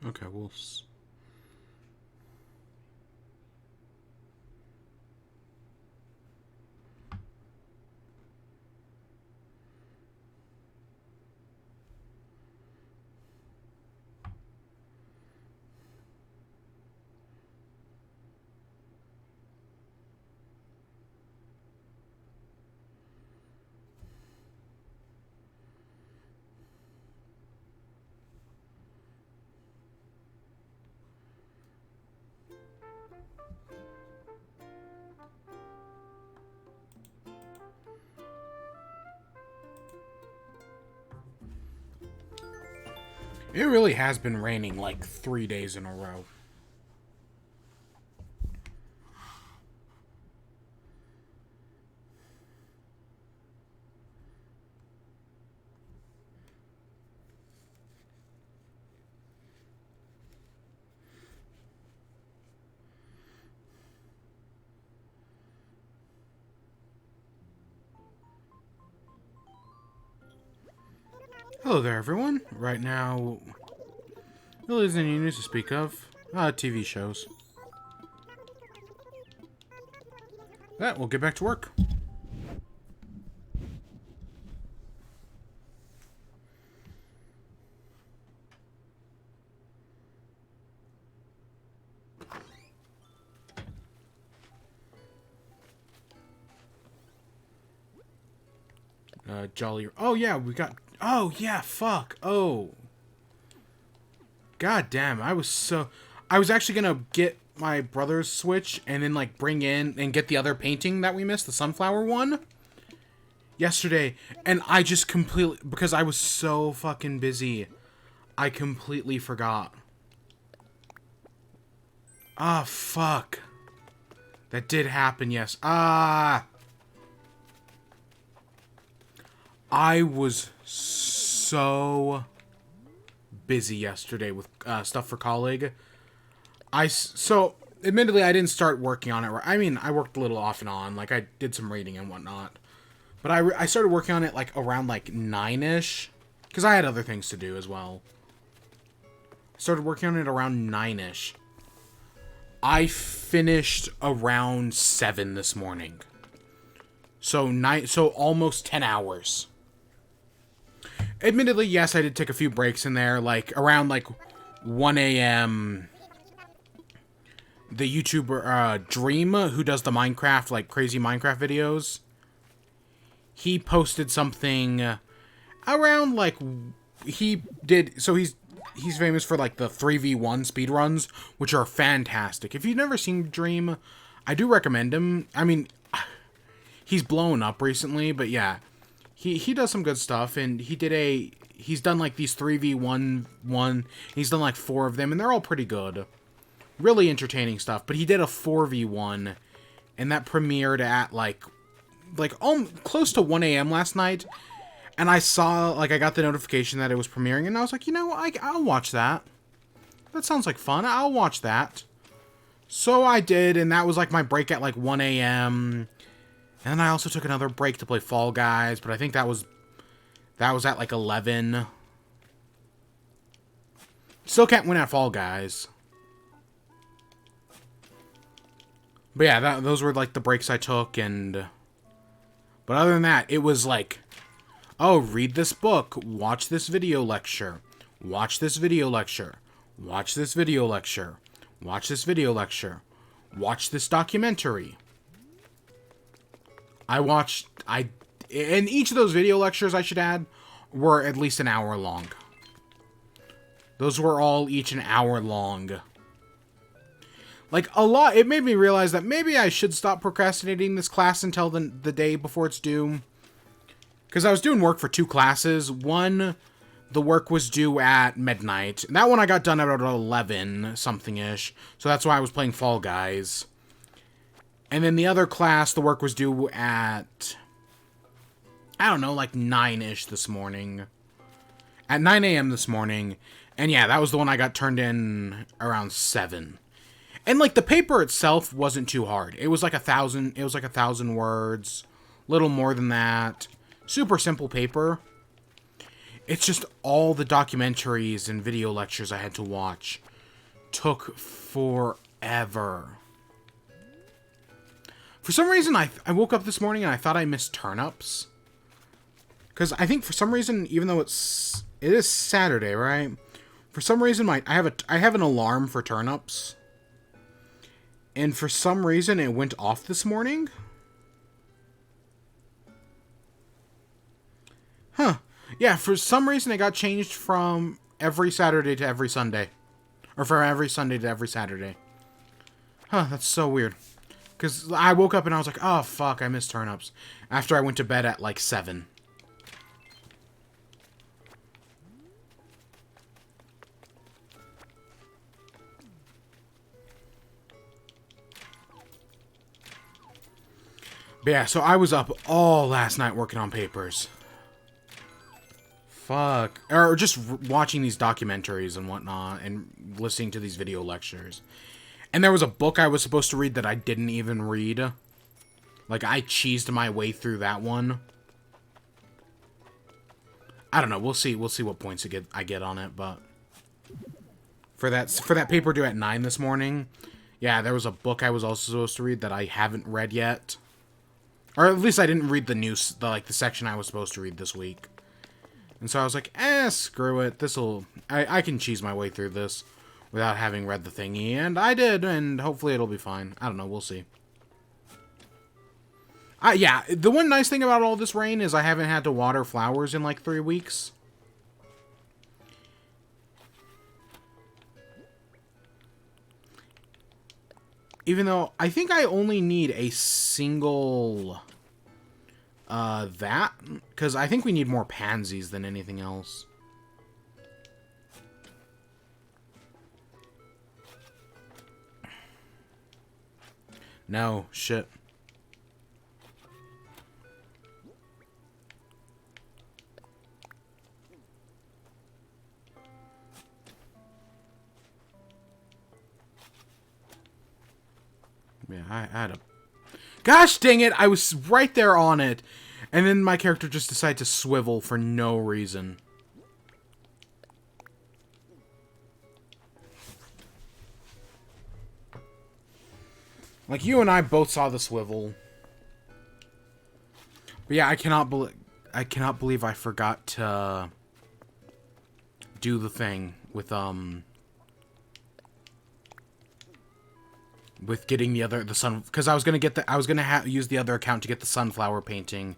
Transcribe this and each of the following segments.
Okay, it really has been raining like 3 days in a row. Hello there, everyone. Right now, there isn't any news to speak of. TV shows. That, we'll get back to work. Jolly. Oh, yeah, we got. Oh, yeah, fuck. Oh. God damn, I was actually gonna get my brother's Switch and then, like, bring in and get the other painting that we missed, the sunflower one, yesterday. And I just completely. Because I was so fucking busy, I completely forgot. Ah, fuck. That did happen, yes. I was so busy yesterday with stuff for colleague. So, admittedly, I didn't start working on it. I mean, I worked a little off and on. Like, I did some reading and whatnot. But I started working on it, like, around, like, 9-ish. Because I had other things to do as well. Started working on it around 9-ish. I finished around 7 this morning. So almost 10 hours. Admittedly, yes, I did take a few breaks in there, like around like 1 a.m. The YouTuber Dream, who does the Minecraft, like crazy Minecraft videos, he posted something around like he did. So he's famous for like the 3v1 speedruns, which are fantastic. If you've never seen Dream, I do recommend him. I mean, he's blown up recently, but yeah. He does some good stuff, and he's done like these 3v1, he's done like 4 of them, and they're all pretty good. Really entertaining stuff, but he did a 4v1, and that premiered at like close to 1 a.m. last night, and I saw, like, I got the notification that it was premiering, and I was like, you know, I'll watch that. That sounds like fun, I'll watch that. So I did, and that was like my break at like 1 a.m., and then I also took another break to play Fall Guys, but I think that was at like 11. Still can't win at Fall Guys. But yeah, those were like the breaks I took, and... But other than that, it was like, oh, read this book, watch this video lecture, watch this video lecture, watch this video lecture, watch this video lecture, watch this documentary. And each of those video lectures, I should add, were at least an hour long. Those were all each an hour long. Like, a lot, it made me realize that maybe I should stop procrastinating this class until the day before it's due. Because I was doing work for 2 classes. One, the work was due at midnight. And that one I got done at 11 something-ish. So that's why I was playing Fall Guys. And then the other class, the work was due at, I don't know, like 9-ish this morning. At 9 a.m. this morning. And yeah, that was the one I got turned in around 7. And like the paper itself wasn't too hard. It was like 1,000 words. Little more than that. Super simple paper. It's just all the documentaries and video lectures I had to watch took forever. For some reason, I woke up this morning and I thought I missed turnips. Because I think for some reason, even though it is Saturday, right? For some reason, I have an alarm for turnips. And for some reason, it went off this morning. Huh. Yeah, for some reason, it got changed from every Saturday to every Sunday. Or from every Sunday to every Saturday. Huh, that's so weird. Because I woke up and I was like, oh, fuck, I missed turnips. After I went to bed at, like, 7. But yeah, so I was up all last night working on papers. Fuck. Or just watching these documentaries and whatnot, and listening to these video lectures. And there was a book I was supposed to read that I didn't even read. Like, I cheesed my way through that one. I don't know. We'll see. We'll see what points I get on it, but for that paper due at 9 this morning, yeah, there was a book I was also supposed to read that I haven't read yet. Or at least I didn't read the section I was supposed to read this week. And so I was like, screw it. I can cheese my way through this without having read the thingy. And I did, and hopefully it'll be fine. I don't know, we'll see. Yeah, the one nice thing about all this rain is I haven't had to water flowers in like 3 weeks. Even though I think I only need a single that, because I think we need more pansies than anything else. No, shit. Yeah, I had a... Gosh dang it! I was right there on it. And then my character just decided to swivel for no reason. Like, you and I both saw the swivel. But yeah, I cannot believe I forgot to do the thing with getting the sun, because I was gonna use the other account to get the sunflower painting,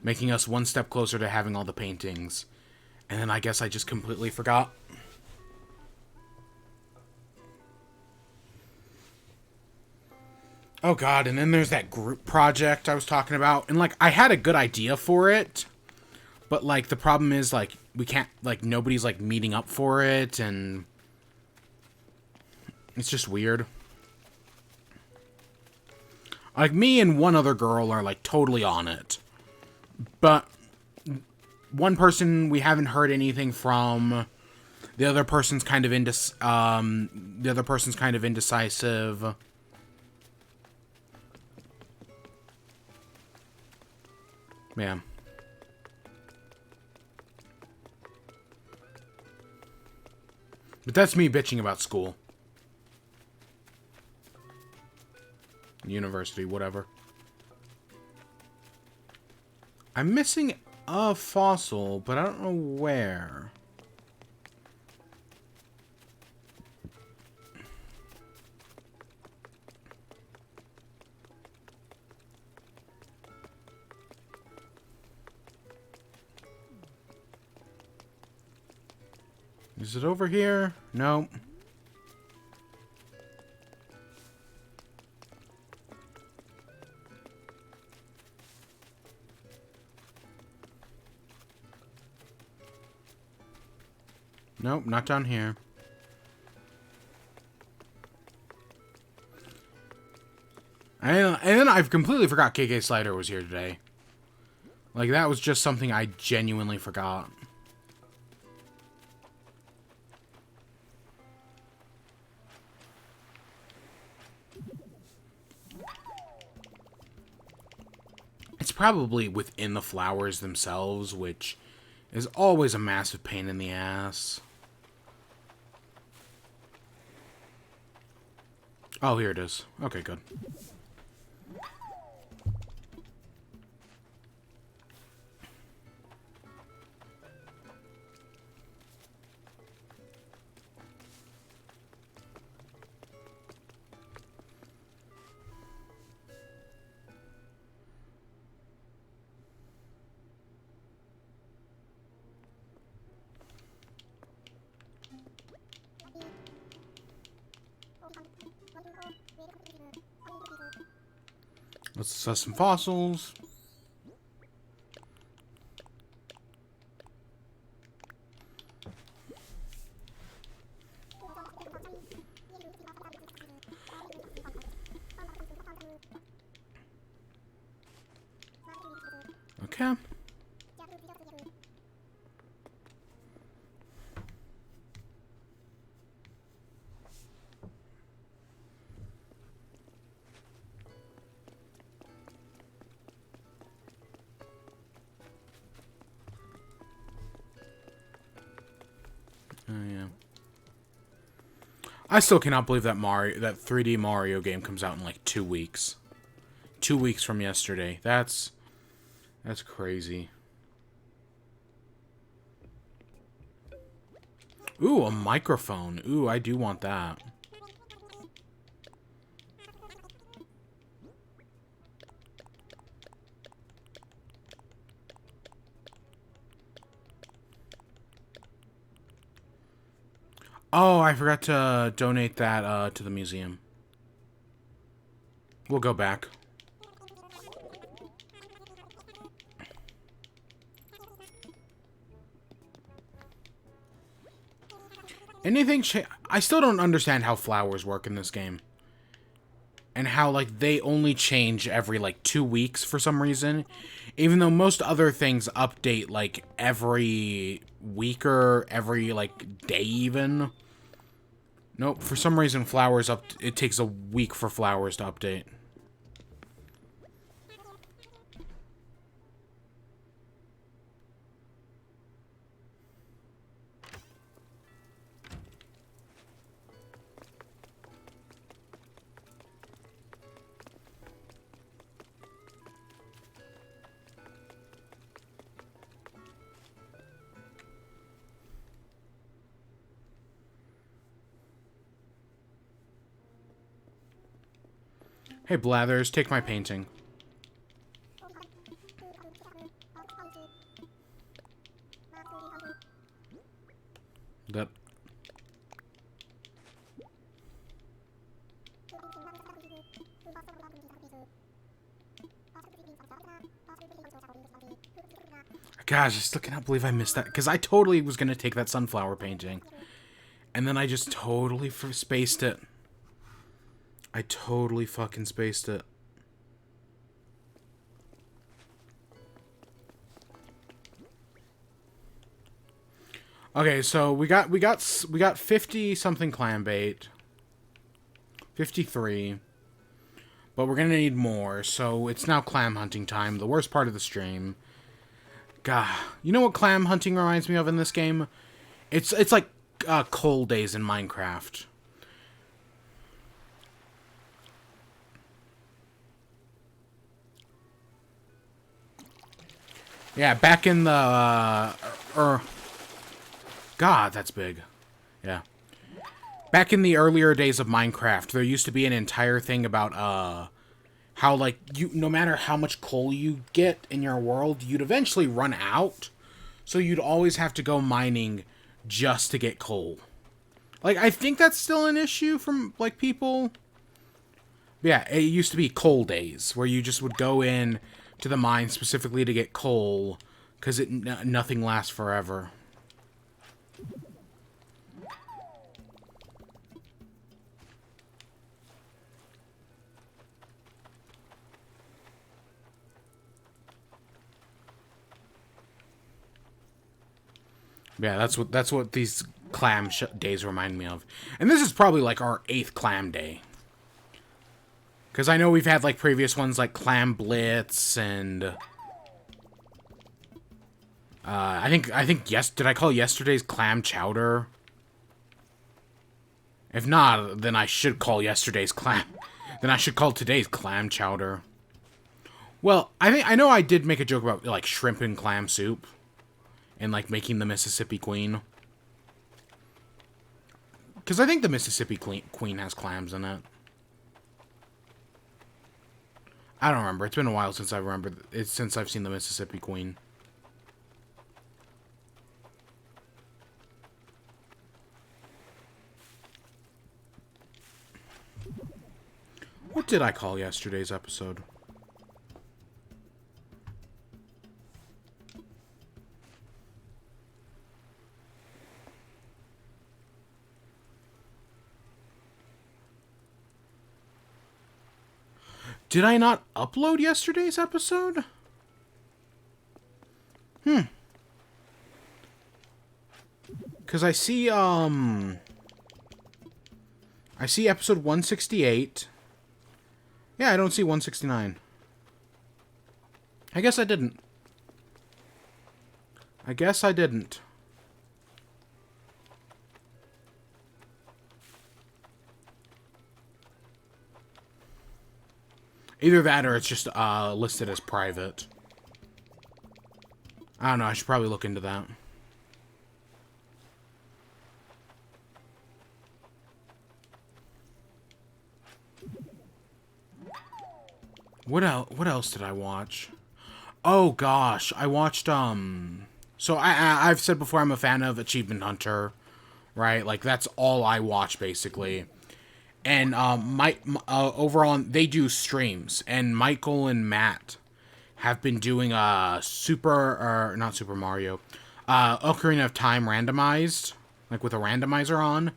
making us one step closer to having all the paintings, and then I guess I just completely forgot. Oh god, and then there's that group project I was talking about, and like I had a good idea for it, but like the problem is like we can't, like nobody's like meeting up for it, and it's just weird. Like, me and one other girl are, like, totally on it. But one person we haven't heard anything from. The other person's kind of indecisive. Yeah. But that's me bitching about school. University, whatever. I'm missing a fossil, but I don't know where. Is it over here? No. Nope, not down here. And then I've completely forgot KK Slider was here today. Like, that was just something I genuinely forgot. It's probably within the flowers themselves, which is always a massive pain in the ass. Oh, here it is. Okay, good. Let's assess some fossils. Okay. Oh, yeah. I still cannot believe that that 3D Mario game comes out in like 2 weeks. 2 weeks from yesterday. That's crazy. Ooh, a microphone. Ooh, I do want that. Oh, I forgot to donate that to the museum. We'll go back. Anything I still don't understand how flowers work in this game. And how, like, they only change every, like, 2 weeks for some reason. Even though most other things update, like, every week or every, like, day even. Nope, for some reason flowers it takes a week for flowers to update. Hey, Blathers, take my painting. That... Gosh, I still cannot believe I missed that. Because I totally was going to take that sunflower painting. And then I just totally spaced it. I totally fucking spaced it. Okay, so we got 50 something clam bait. 53. But we're gonna need more, so it's now clam hunting time, the worst part of the stream. God, you know what clam hunting reminds me of in this game? It's like cold days in Minecraft. Yeah, back in the... God, that's big. Yeah. Back in the earlier days of Minecraft, there used to be an entire thing about, how, like, no matter how much coal you get in your world, you'd eventually run out. So you'd always have to go mining just to get coal. Like, I think that's still an issue from, like, people. Yeah, it used to be coal days, where you just would go in to the mine specifically to get coal, because nothing lasts forever. Yeah, that's what these clam days remind me of. And this is probably like our 8th clam day. Because I know we've had like previous ones like Clam Blitz and... I think yes. Did I call yesterday's clam chowder? If not, then I should call yesterday's clam. Then I should call today's clam chowder. Well, I know I did make a joke about like shrimp and clam soup, and like making the Mississippi Queen. Because I think the Mississippi Queen has clams in it. I don't remember. It's been a while since since I've seen the Mississippi Queen. What did I call yesterday's episode? Did I not upload yesterday's episode? Because I see episode 168. Yeah, I don't see 169. I guess I didn't. Either that or it's just listed as private. I don't know, I should probably look into that. What else did I watch? Oh gosh, I watched so I've said before I'm a fan of Achievement Hunter, right? Like that's all I watch basically. And overall they do streams, and Michael and Matt have been doing not Super Mario, Ocarina of Time randomized, like with a randomizer on.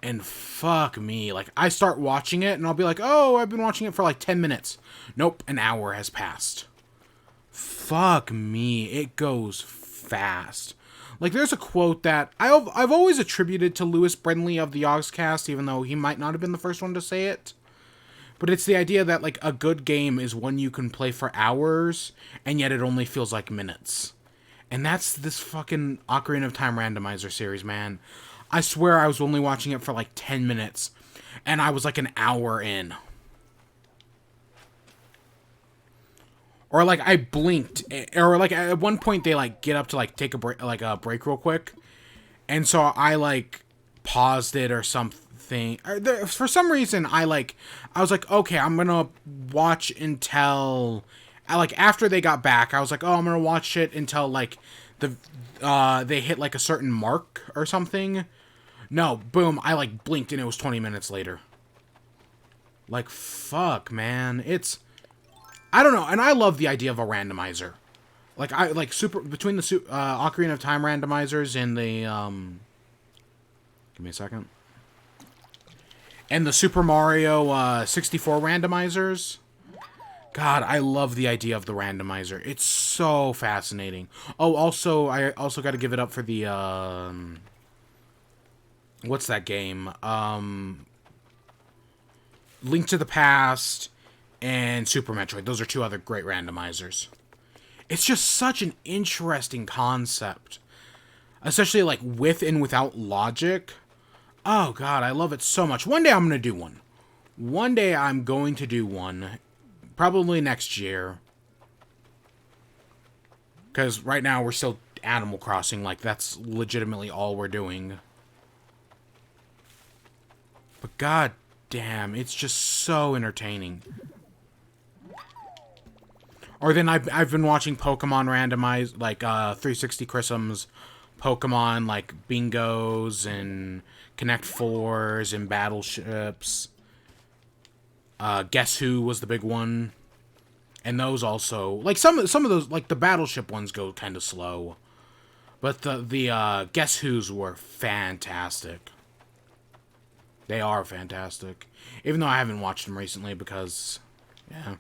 And fuck me, like I start watching it and I'll be like, oh, I've been watching it for like 10 minutes. Nope, an hour has passed. Fuck me, it goes fast. Like, there's a quote that I've always attributed to Lewis Brindley of the Yogscast, even though he might not have been the first one to say it. But it's the idea that, like, a good game is one you can play for hours, and yet it only feels like minutes. And that's this fucking Ocarina of Time randomizer series, man. I swear I was only watching it for, like, 10 minutes, and I was, like, an hour in. Or, like, I blinked, or, like, at one point they, like, get up to, like, take a break real quick. And so I, like, paused it or something. For some reason, I was like, okay, I'm gonna watch until, like, after they got back, I was like, oh, I'm gonna watch it until, like, they hit, like, a certain mark or something. No, boom, I, like, blinked and it was 20 minutes later. Like, fuck, man, I don't know, and I love the idea of a randomizer. Like, between the Ocarina of Time randomizers and the, give me a second. And the Super Mario 64 randomizers. God, I love the idea of the randomizer. It's so fascinating. Oh, also, I also got to give it up for the, what's that game? Link to the Past and Super Metroid. Those are two other great randomizers. It's just such an interesting concept. Especially, like, with and without logic. Oh, God, I love it so much. One day I'm going to do one. One day I'm going to do one. Probably next year. Because right now we're still Animal Crossing. Like, that's legitimately all we're doing. But god damn, it's just so entertaining. Or then I've been watching Pokemon randomized, like, 360 Chrisms, Pokemon, like, bingos, and Connect Fours, and battleships. Guess Who was the big one. And those also, like, some of those, like, the battleship ones go kind of slow. But the Guess Who's were fantastic. They are fantastic. Even though I haven't watched them recently because, yeah.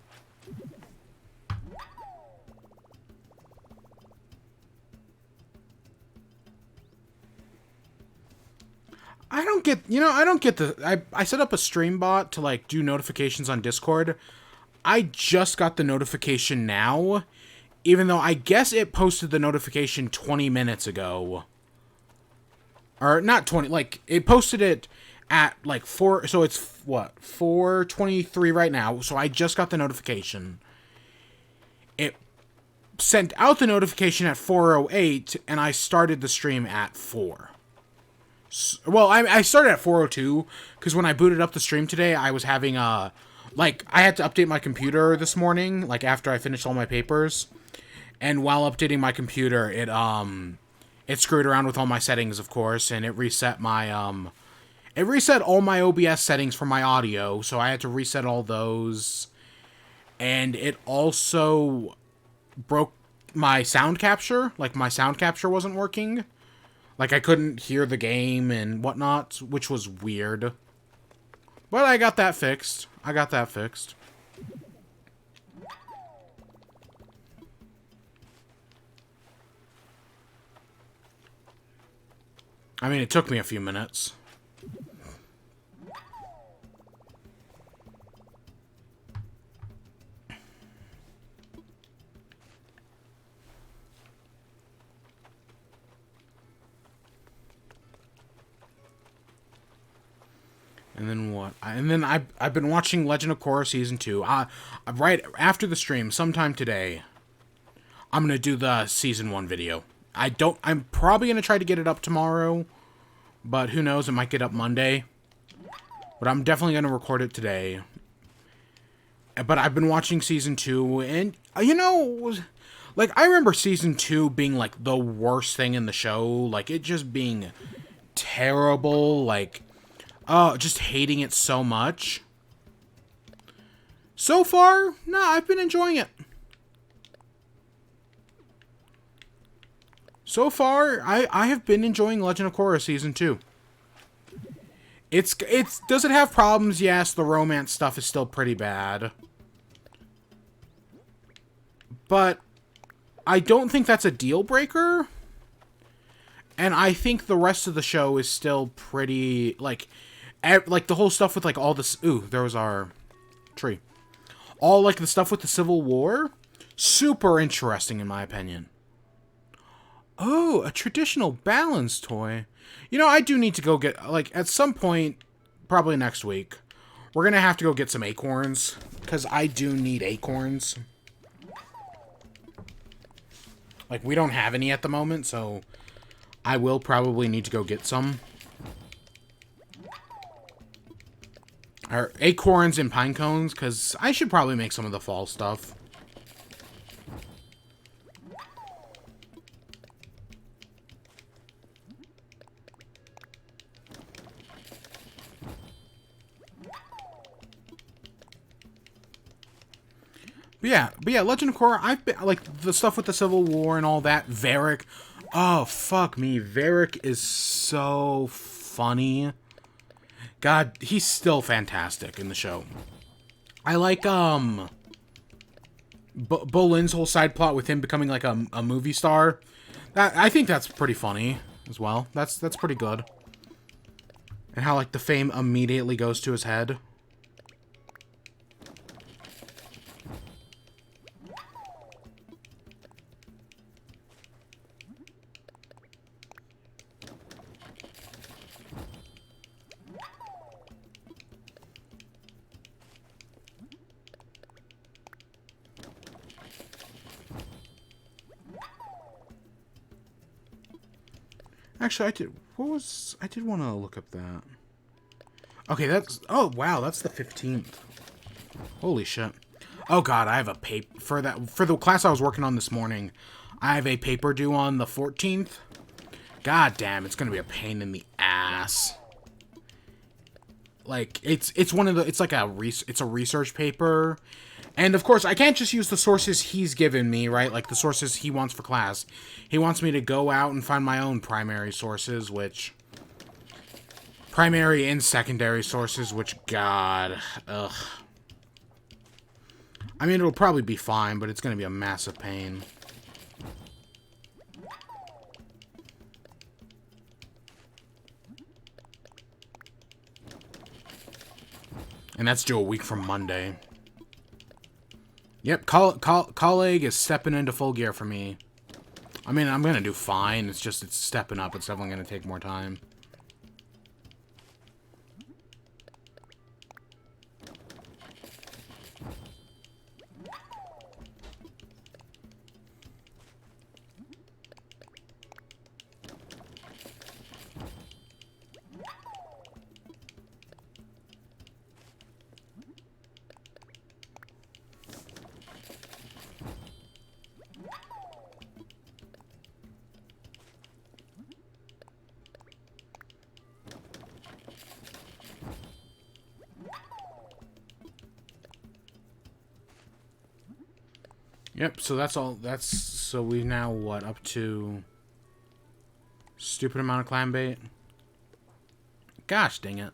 I don't get I set up a stream bot to, like, do notifications on Discord. I just got the notification now, Even though I guess it posted the notification 20 minutes ago. Or not 20, like, it posted it at, like, 4, so it's, what, 4:23 right now, so I just got the notification. It sent out the notification at 4:08, and I started the stream at 4. Well, I started at 4:02, because when I booted up the stream today, I was having, like, I had to update my computer this morning, like, after I finished all my papers, and while updating my computer, it screwed around with all my settings, of course, and it reset my, it reset all my OBS settings for my audio, so I had to reset all those, and it also broke my sound capture, like, my sound capture wasn't working. Like, I couldn't hear the game and whatnot, which was weird. But I got that fixed. I mean, it took me a few minutes. And then what? I've been watching Legend of Korra Season 2. Right after the stream, sometime today, I'm going to do the Season 1 video. I'm probably going to try to get it up tomorrow, but who knows, it might get up Monday. But I'm definitely going to record it today. But I've been watching Season 2, and, you know, like, I remember Season 2 being, like, the worst thing in the show. Like, it just being terrible, like, just hating it so much. So far, no, I've been enjoying it. So far, I have been enjoying Legend of Korra Season 2. Does it have problems? Yes, the romance stuff is still pretty bad. But I don't think that's a deal breaker. And I think the rest of the show is still pretty, like the whole stuff with, like, all this... Ooh, there was our tree. All, like, the stuff with the Civil War. Super interesting, in my opinion. Oh, a traditional balance toy. You know, I do need to go get... Like, at some point, probably next week, we're gonna have to go get some acorns. Because I do need acorns. Like, we don't have any at the moment, so... I will probably need to go get some. Or acorns and pine cones, because I should probably make some of the fall stuff. But yeah, Legend of Korra, I've been, like, the stuff with the Civil War and all that, Varric. Oh, fuck me, Varric is so funny. God, he's still fantastic in the show. I like, Bolin's whole side plot with him becoming, like, a movie star. I think that's pretty funny, as well. That's pretty good. And how, like, the fame immediately goes to his head. Actually, I did want to look up that. Okay, oh, wow, that's the 15th. Holy shit. Oh, God, I have a paper, for the class I was working on this morning, I have a paper due on the 14th. God damn, it's gonna be a pain in the ass. Like, it's like it's a research paper. And, of course, I can't just use the sources he's given me, right? Like, the sources he wants for class. He wants me to go out and find my own primary sources, which... Primary and secondary sources, which, God... Ugh. I mean, it'll probably be fine, but it's going to be a massive pain. And that's due a week from Monday. Yep, colleague is stepping into full gear for me. I mean, I'm gonna do fine. It's just, it's stepping up. It's definitely gonna take more time. Yep, so that's all. So we now, what, up to stupid amount of clam bait? Gosh dang it.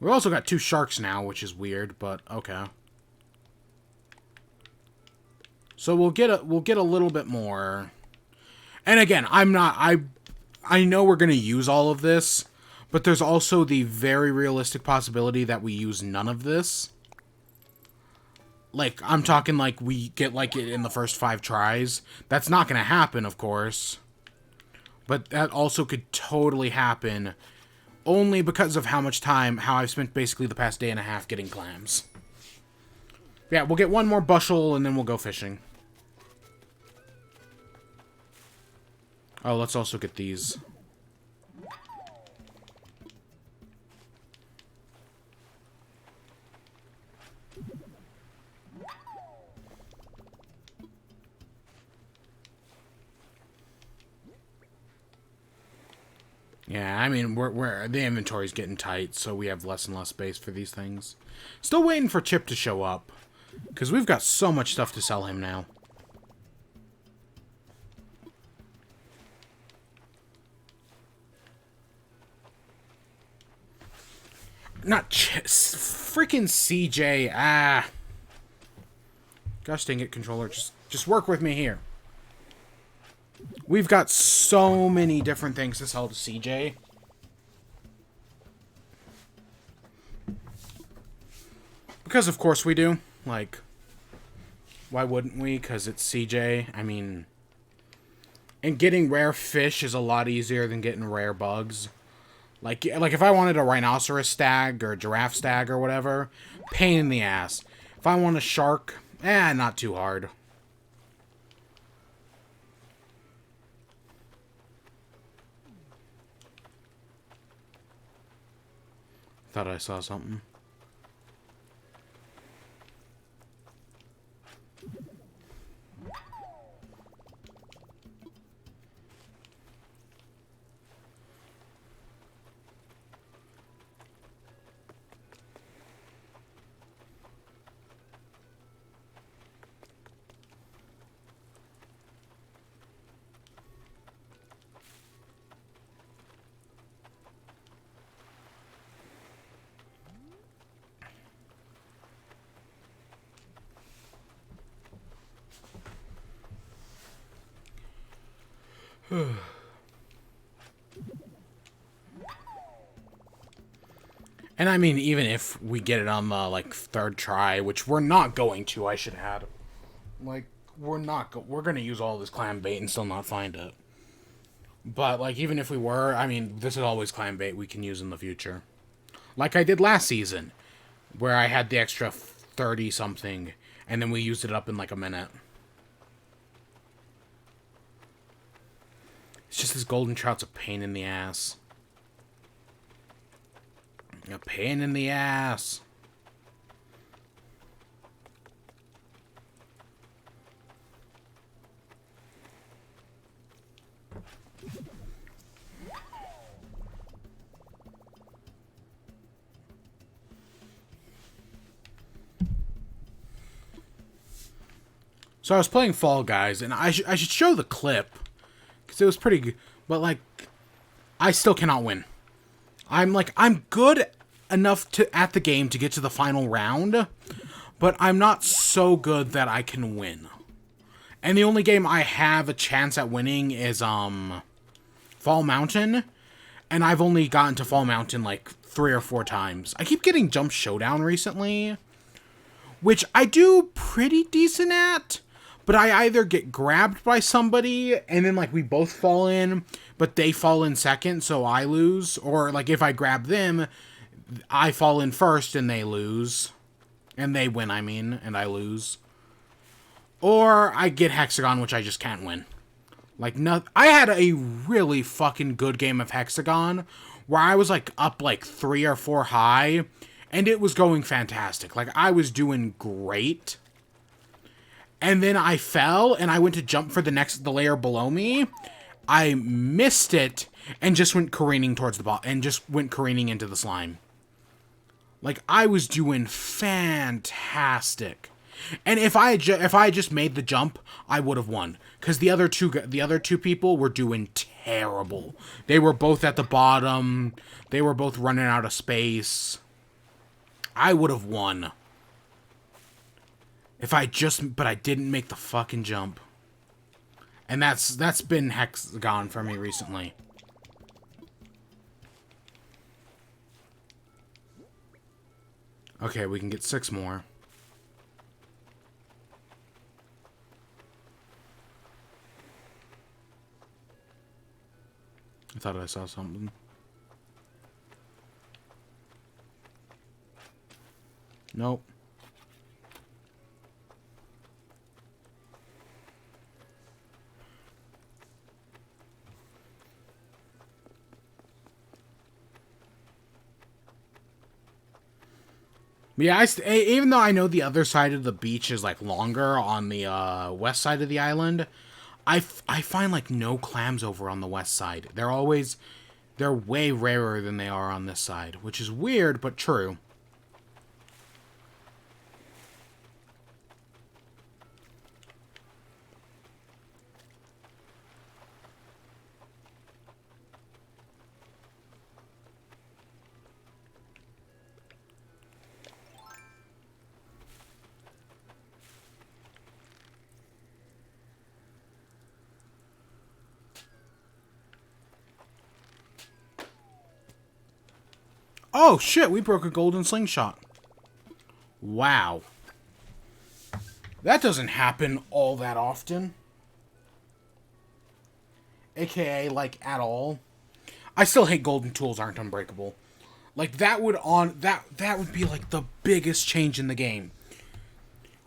We've also got 2 sharks now, which is weird, but okay. So we'll get a little bit more. And again, I know we're going to use all of this, but there's also the very realistic possibility that we use none of this. Like, I'm talking like we get like it in the first 5 tries. That's not going to happen, of course. But that also could totally happen only because of how I've spent basically the past day and a half getting clams. Yeah, we'll get 1 more bushel and then we'll go fishing. Oh, let's also get these. Yeah, I mean, the inventory's getting tight, so we have less and less space for these things. Still waiting for Chip to show up, because we've got so much stuff to sell him now. Not freaking CJ. Ah. Gosh dang it, controller. Just work with me here. We've got so many different things to sell to CJ. Because of course we do. Like, why wouldn't we? Because it's CJ. I mean, and getting rare fish is a lot easier than getting rare bugs. Like if I wanted a rhinoceros stag or a giraffe stag or whatever, pain in the ass. If I want a shark, not too hard. Thought I saw something. And I mean, even if we get it on the, like, 3rd try, which we're not going to, I should add. Like, we're gonna use all this clam bait and still not find it. But, like, even if we were, I mean, this is always clam bait we can use in the future. Like I did last season, where I had the extra 30-something, and then we used it up in, like, a minute. It's just this golden trout's a pain in the ass. A pain in the ass. So I was playing Fall Guys, and I should show the clip, because it was pretty good, but, like, I still cannot win. I'm good enough at the game to get to the final round, but I'm not so good that I can win. And the only game I have a chance at winning is, Fall Mountain, and I've only gotten to Fall Mountain, like, 3 or 4 times. I keep getting Jump Showdown recently, which I do pretty decent at, but I either get grabbed by somebody and then like we both fall in, but they fall in second, so I lose, or like if I grab them, I fall in first and they lose, and they win, I mean, and I lose. Or I get Hexagon, which I just can't win. Like, no, I had a really fucking good game of Hexagon where I was like up like 3 or 4 high, and it was going fantastic. Like, I was doing great. And then I fell, and I went to jump for the layer below me. I missed it, and just went careening towards the bottom, and just went careening into the slime. Like, I was doing fantastic. And if I had just made the jump, I would have won. Because the other two people were doing terrible. They were both at the bottom. They were both running out of space. I would have won. But I didn't make the fucking jump. And that's been Hexagon for me recently. Okay, we can get 6 more. I thought I saw something. Nope. Yeah, even though I know the other side of the beach is like longer on the west side of the island, I find like no clams over on the west side. They're way rarer than they are on this side, which is weird but true. Oh, shit, we broke a golden slingshot. Wow. That doesn't happen all that often. AKA, like, at all. I still hate golden tools aren't unbreakable. Like, that would be, like, the biggest change in the game.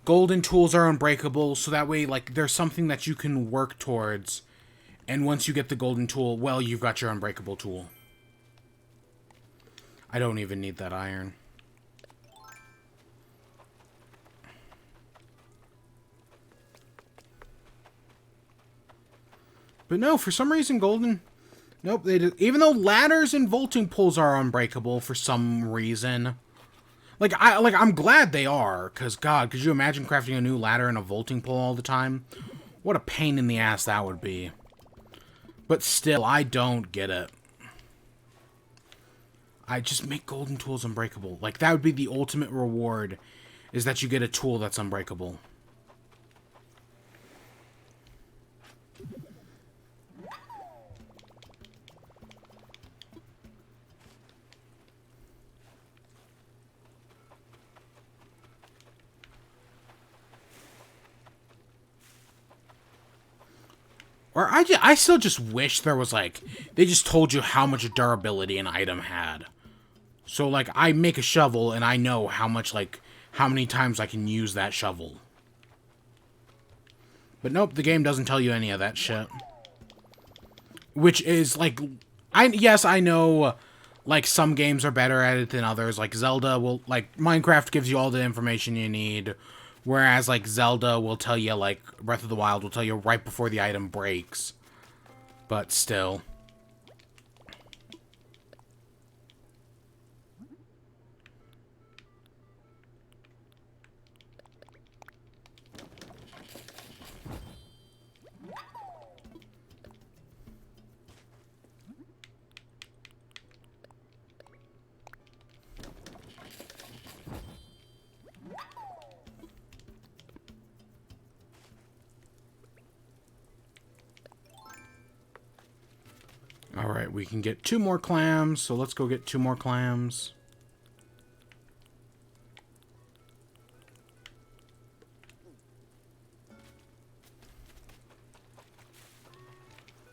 Golden tools are unbreakable, so that way, like, there's something that you can work towards. And once you get the golden tool, well, you've got your unbreakable tool. I don't even need that iron. But no, for some reason, golden... Nope, they did. Even though ladders and vaulting pulls are unbreakable for some reason. I'm glad they are, because, God, could you imagine crafting a new ladder and a vaulting pole all the time? What a pain in the ass that would be. But still, I don't get it. I just make golden tools unbreakable. Like, that would be the ultimate reward, is that you get a tool that's unbreakable. Or I still just wish there was, like, they just told you how much durability an item had. So, like, I make a shovel, and I know how much, like, how many times I can use that shovel. But nope, the game doesn't tell you any of that shit. Which is, like, yes, I know, like, some games are better at it than others. Like, Zelda will, like, Minecraft gives you all the information you need. Whereas, like, Zelda will tell you, like, Breath of the Wild will tell you right before the item breaks. But still. Alright, we can get 2 more clams, so let's go get 2 more clams.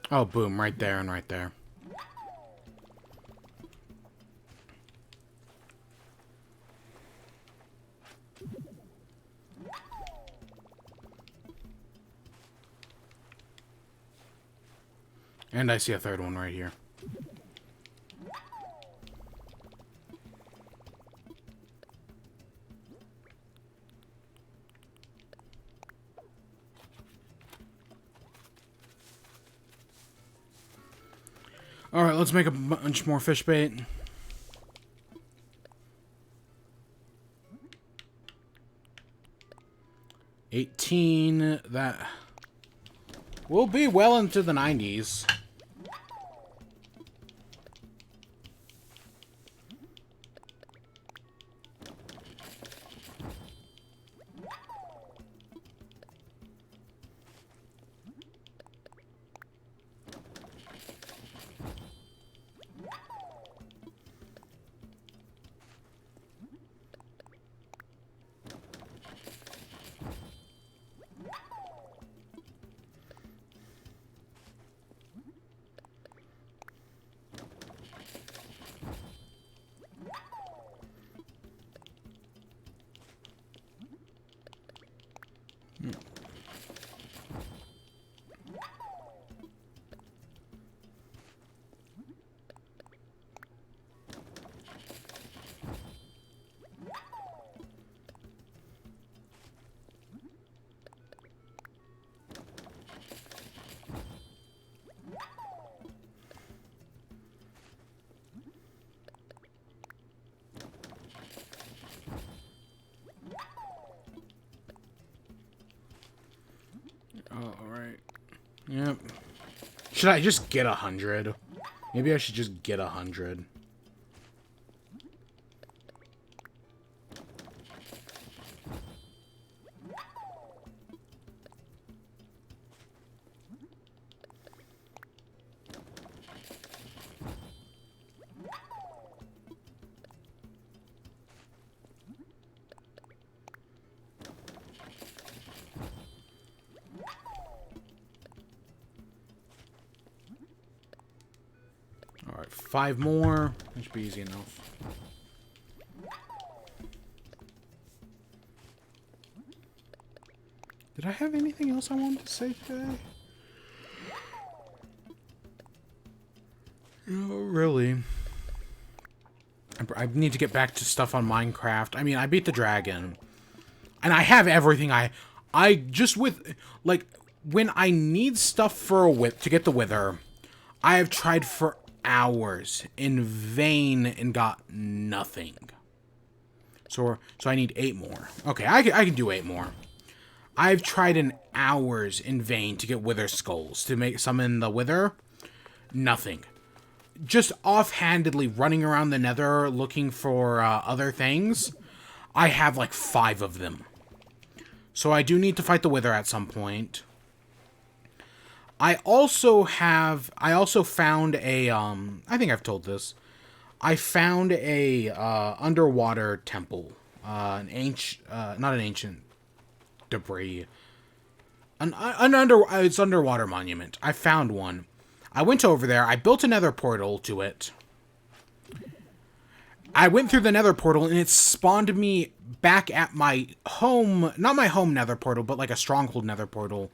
Oh, boom, right there and right there. And I see a third one right here. Alright, let's make a bunch more fish bait. $18, that will be well into the 90s. Alright. Yep. Should I just get 100? Maybe I should just get 100. Alright, 5 more. That should be easy enough. Did I have anything else I wanted to say today? No, really. I need to get back to stuff on Minecraft. I mean, I beat the dragon. And I have everything I just with, like, when I need stuff for to get the wither, I have tried for hours in vain and got nothing. So I need 8 more. Okay, I can do 8 more. I've tried in hours in vain to get wither skulls to summon the wither. Nothing. Just offhandedly running around the nether looking for other things. I have like 5 of them. So I do need to fight the wither at some point. I also found a, I think I've told this. I found a, underwater temple. Not an ancient debris. It's underwater monument. I found one. I went over there. I built a nether portal to it. I went through the nether portal and it spawned me back at my home, not my home nether portal, but like a stronghold nether portal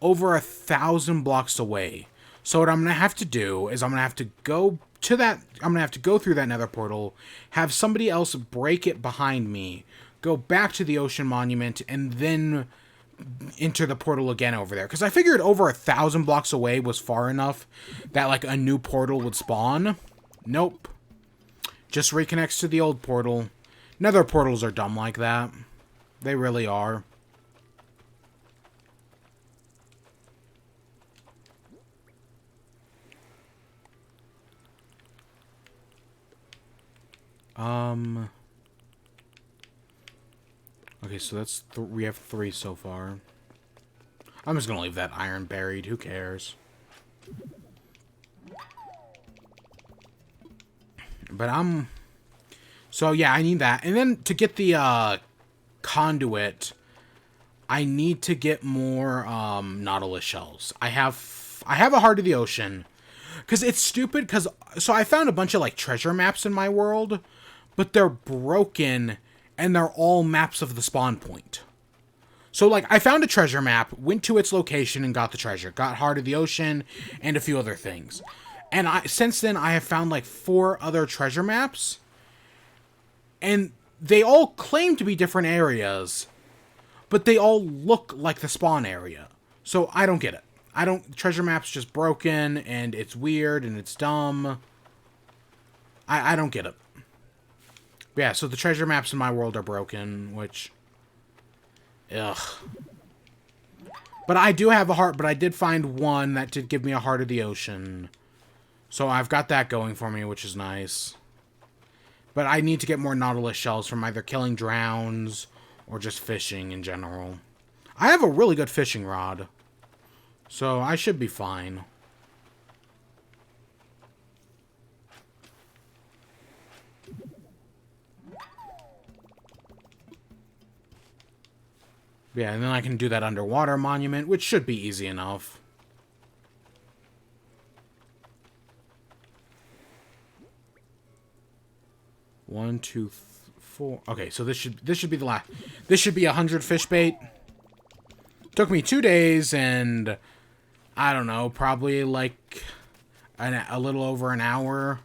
over 1,000 blocks away. So what I'm going to have to do is I'm going to have to go to that, I'm going to have to go through that nether portal, have somebody else break it behind me, go back to the ocean monument, and then enter the portal again over there. Because I figured over 1,000 blocks away was far enough that like a new portal would spawn. Nope. Just reconnects to the old portal. Nether portals are dumb like that. They really are. Okay, so that's we have 3 so far. I'm just gonna leave that iron buried. Who cares? But so yeah, I need that. And then to get the conduit, I need to get more Nautilus shells. I have I have a Heart of the Ocean. Because it's stupid, because... So I found a bunch of, like, treasure maps in my world, but they're broken, and they're all maps of the spawn point. So, like, I found a treasure map, went to its location, and got the treasure. Got Heart of the Ocean, and a few other things. And since then, I have found, like, 4 other treasure maps, and they all claim to be different areas, but they all look like the spawn area. So, I don't get it. Treasure map's just broken, and it's weird, and it's dumb. I don't get it. But yeah, so the treasure maps in my world are broken, which... Ugh. But I do have a heart, but I did find one that did give me a Heart of the Ocean. So I've got that going for me, which is nice. But I need to get more Nautilus shells from either killing drowns or just fishing in general. I have a really good fishing rod. So I should be fine. Yeah, and then I can do that underwater monument, which should be easy enough. One, two, 4. Okay, so this should be the last. This should be 100 fish bait. Took me 2 days and I don't know, probably like a little over an hour.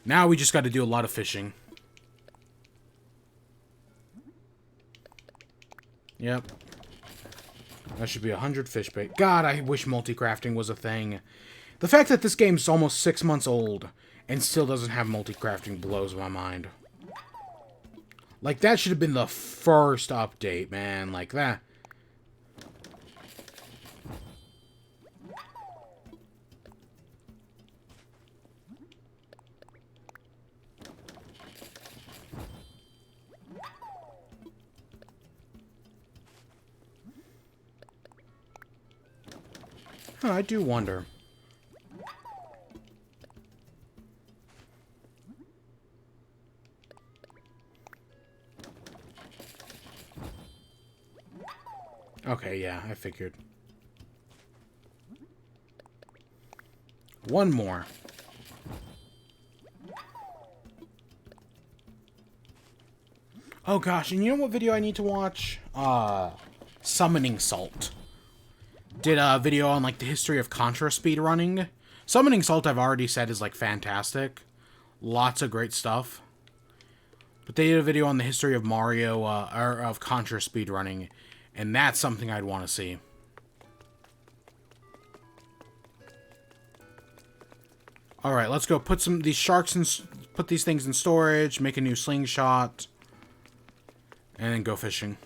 Now we just got to do a lot of fishing. Yep. That should be 100 fish bait. God, I wish multi-crafting was a thing. The fact that this game's almost 6 months old and still doesn't have multi-crafting blows my mind. Like, that should have been the first update, man. Like, that. Huh, I do wonder. Okay, yeah, I figured. One more. Oh gosh, and you know what video I need to watch? Summoning Salt. Did a video on, like, the history of Contra speedrunning. Summoning Salt, I've already said, is, like, fantastic. Lots of great stuff. But they did a video on the history of Mario, or of Contra speedrunning. And that's something I'd want to see. Alright, let's go put these sharks in, put these things in storage, make a new slingshot, and then go fishing.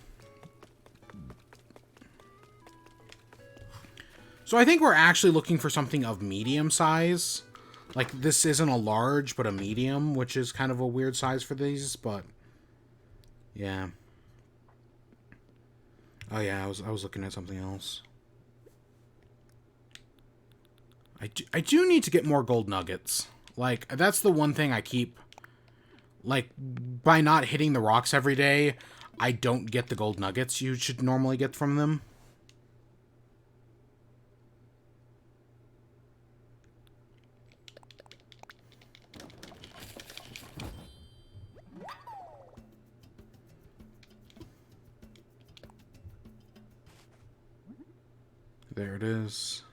So I think we're actually looking for something of medium size. Like, this isn't a large, but a medium, which is kind of a weird size for these, but yeah. Oh yeah, I was looking at something else. I do need to get more gold nuggets. Like, that's the one thing I keep... Like, by not hitting the rocks every day, I don't get the gold nuggets you should normally get from them. There it is.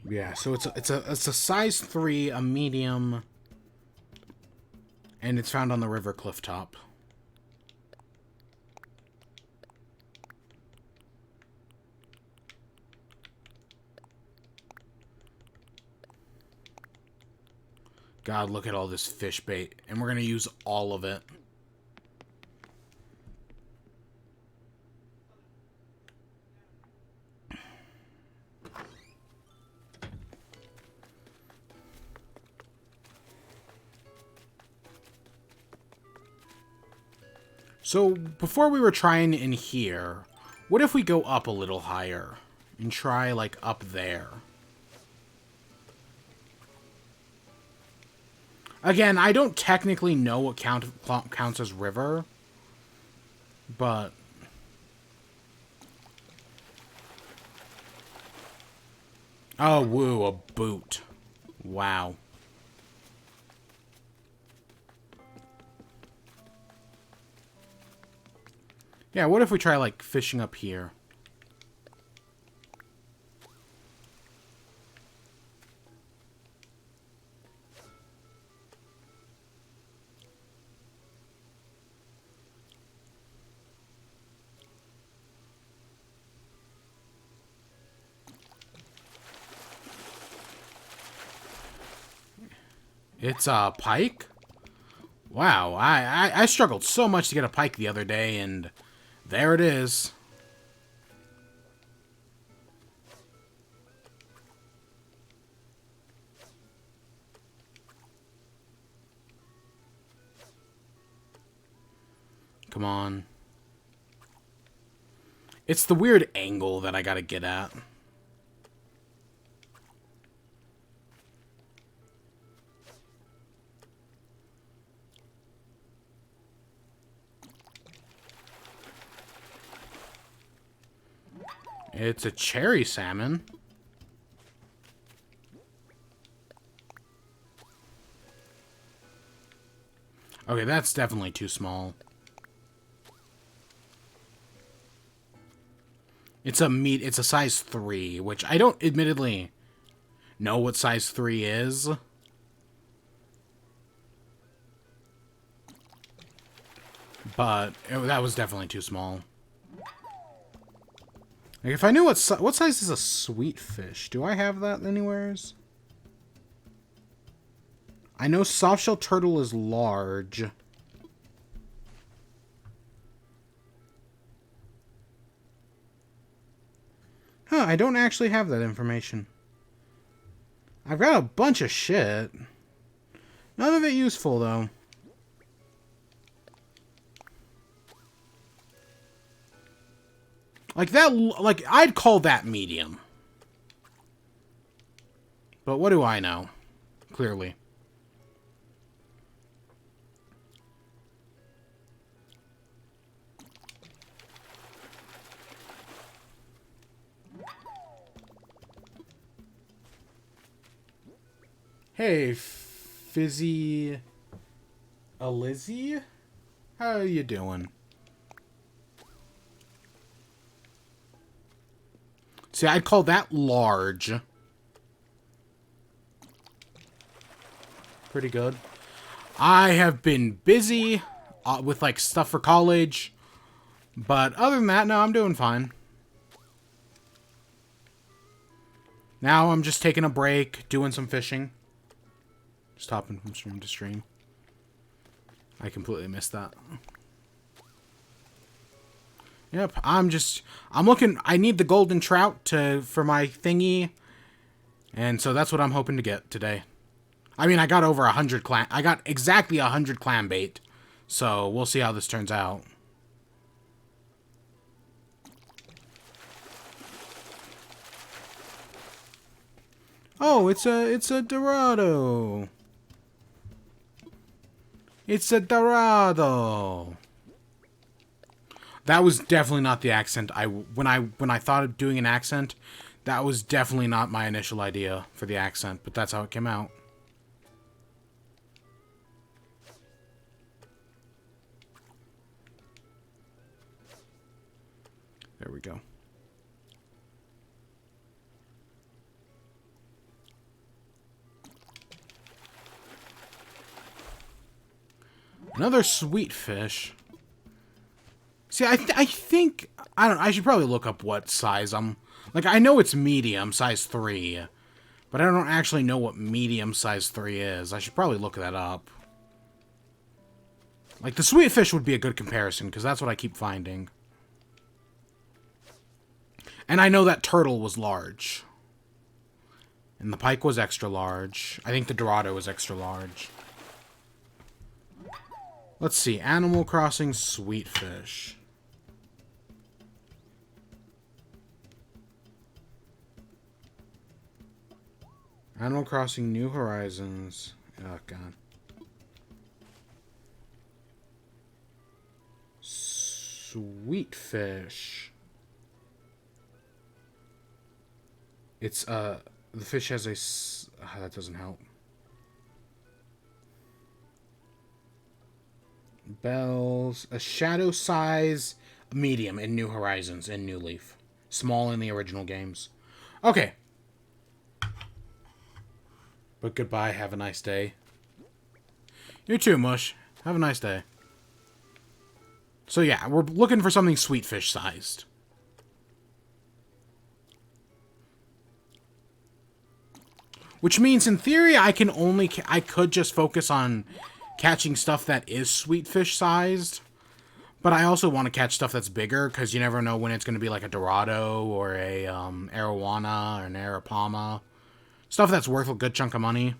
Yeah, so it's a size 3, a medium, and it's found on the river cliff top. God, look at all this fish bait, and we're gonna use all of it. So, before we were trying in here, what if we go up a little higher and try, like, up there? Again, I don't technically know what counts as river, but... Oh, woo, a boot. Wow. Yeah, what if we try, like, fishing up here? It's a pike? Wow, I struggled so much to get a pike the other day, and there it is. Come on. It's the weird angle that I gotta get at. It's a cherry salmon. Okay, that's definitely too small. It's a size 3, which I don't admittedly know what size 3 is. But that was definitely too small. Like, if I knew what size is a sweet fish, do I have that anywheres? I know softshell turtle is large. Huh, I don't actually have that information. I've got a bunch of shit. None of it useful, though. Like, I'd call that medium. But what do I know? Clearly. Hey, Fizzy... Alizzy? How you doing? See, I'd call that large. Pretty good. I have been busy with, like, stuff for college. But other than that, no, I'm doing fine. Now I'm just taking a break, doing some fishing. Just hopping from stream to stream. I completely missed that. Yep, I'm looking, I need the golden trout for my thingy. And so that's what I'm hoping to get today. I mean, I got over 100 I got exactly 100 clam bait. So we'll see how this turns out. Oh, it's a Dorado. It's a Dorado. That was definitely not the accent. When I thought of doing an accent, that was definitely not my initial idea for the accent, but that's how it came out. There we go. Another sweet fish. See, I think... I don't know. I should probably look up what size I'm... Like, I know it's medium, size 3. But I don't actually know what medium size 3 is. I should probably look that up. Like, the sweet fish would be a good comparison, because that's what I keep finding. And I know that turtle was large. And the pike was extra large. I think the Dorado was extra large. Let's see. Animal Crossing sweet fish. Animal Crossing New Horizons. Oh, God. Sweet fish. It's, the fish has a... that doesn't help. Bells. A shadow size medium in New Horizons and New Leaf. Small in the original games. Okay. But goodbye. Have a nice day. You too, Mush. Have a nice day. So yeah, we're looking for something sweet fish sized. Which means, in theory, I could just focus on catching stuff that is sweet fish sized. But I also want to catch stuff that's bigger, because you never know when it's going to be like a Dorado, or a arowana, or an arapama. Stuff that's worth a good chunk of money.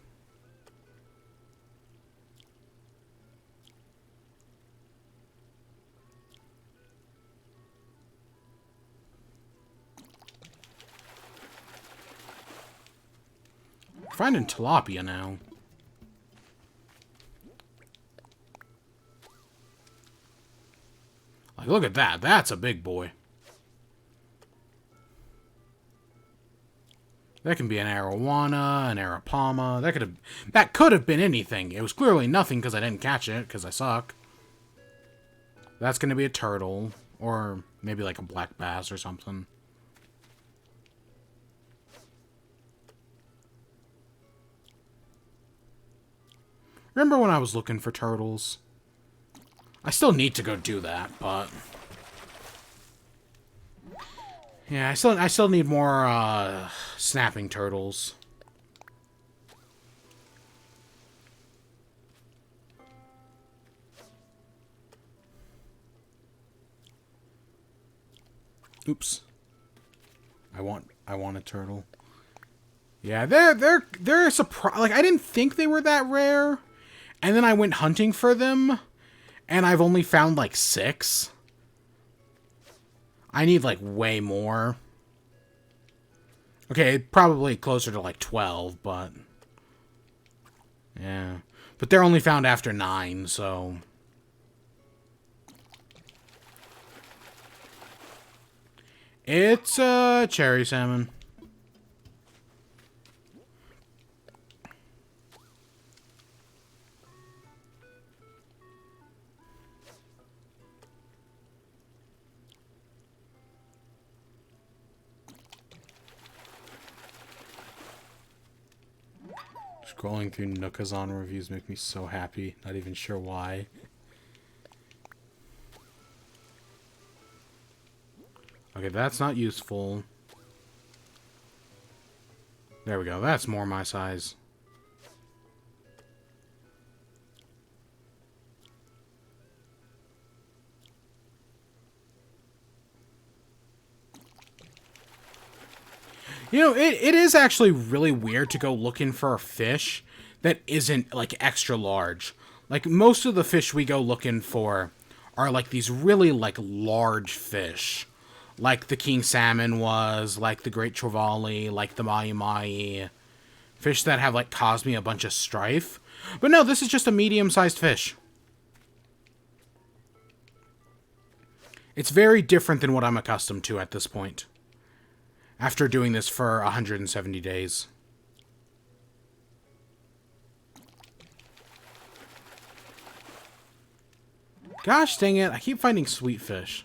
Finding tilapia now. Like, look at that. That's a big boy. That can be an arowana, an arapama. That could have been anything. It was clearly nothing because I didn't catch it, because I suck. That's going to be a turtle. Or maybe like a black bass or something. Remember when I was looking for turtles? I still need to go do that, but... yeah, I still need more, snapping turtles. Oops. I want a turtle. Yeah, they're surprised. Like, I didn't think they were that rare. And then I went hunting for them, and I've only found, like, 6. I need, like, way more. Okay, probably closer to, like, 12, but... yeah. But they're only found after 9, so... it's, cherry salmon. Scrolling through Nookazon reviews make me so happy. Not even sure why. Okay, that's not useful. There we go. That's more my size. You know, it is actually really weird to go looking for a fish that isn't, like, extra large. Like, most of the fish we go looking for are, like, these really, like, large fish. Like the king salmon was, like the great trevally, like the mahi-mahi. Fish that have, like, caused me a bunch of strife. But no, this is just a medium-sized fish. It's very different than what I'm accustomed to at this point. After doing this for 170 days. Gosh dang it, I keep finding sweet fish.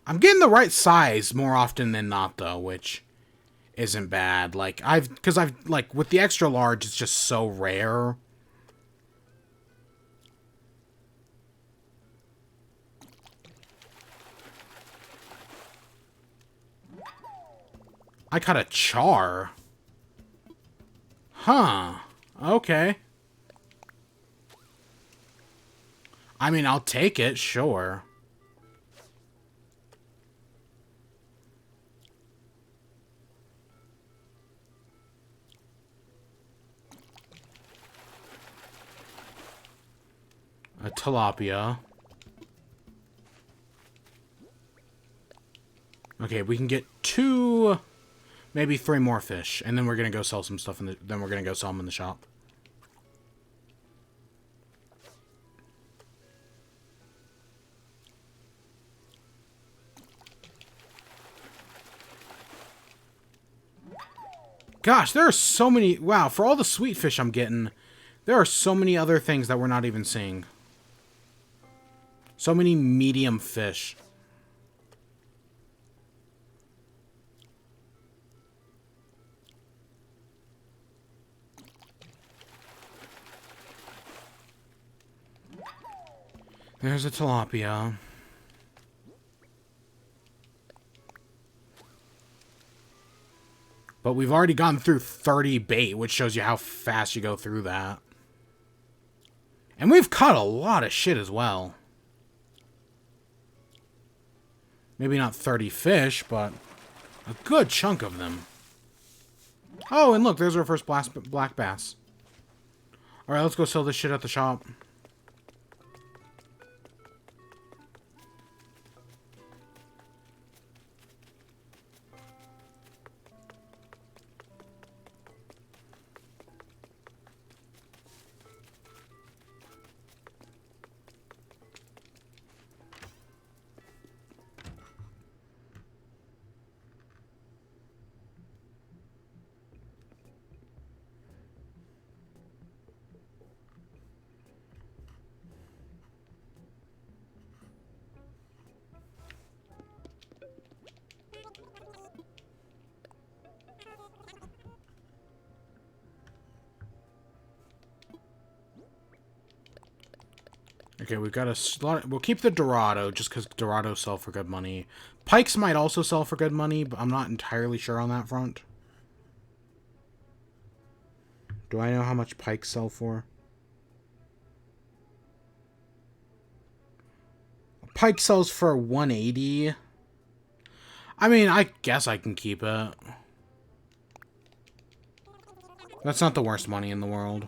I'm getting the right size more often than not, though, which isn't bad. Like, like, with the extra large, it's just so rare. I caught a char. Huh. Okay. I mean, I'll take it, sure. A tilapia. Okay, we can get 2, maybe 3 more fish, and then we're gonna go sell some stuff then we're gonna go sell them in the shop. Gosh, there are so many... Wow, for all the sweet fish I'm getting, there are so many other things that we're not even seeing. So many medium fish. There's a tilapia. But we've already gone through 30 bait, which shows you how fast you go through that. And we've caught a lot of shit as well. Maybe not 30 fish, but a good chunk of them. Oh, and look, there's our first black bass. Alright, let's go sell this shit at the shop. Okay, we've got a slot. We'll keep the Dorado, just because Dorados sell for good money. Pikes might also sell for good money, but I'm not entirely sure on that front. Do I know how much pikes sell for? Pike sells for 180. I mean, I guess I can keep it. That's not the worst money in the world.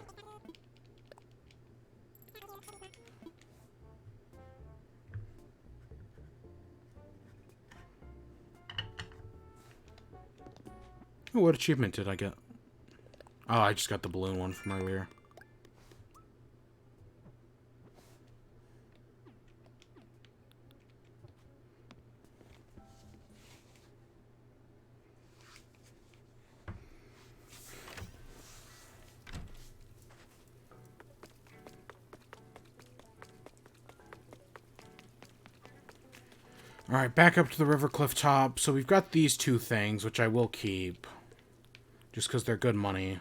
Oh, what achievement did I get? Oh, I just got the balloon one from earlier. Alright, back up to the river cliff top. So we've got these two things, which I will keep. Just because they're good money.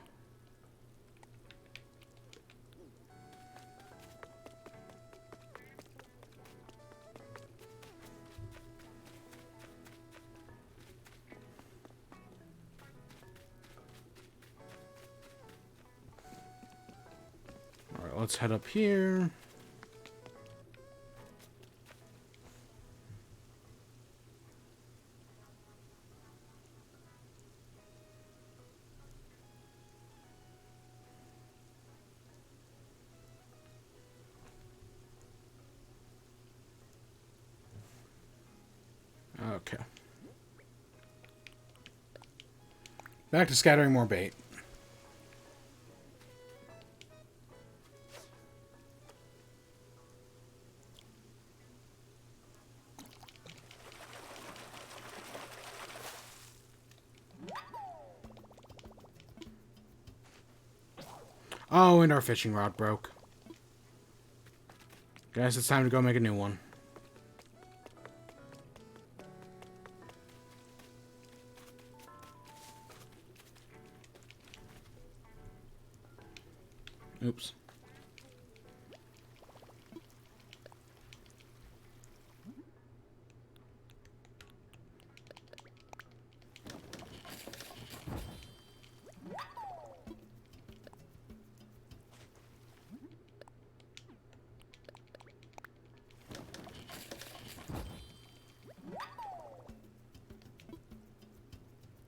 Alright, let's head up here. Okay. Back to scattering more bait. Oh, and our fishing rod broke. Guys, it's time to go make a new one. Oops.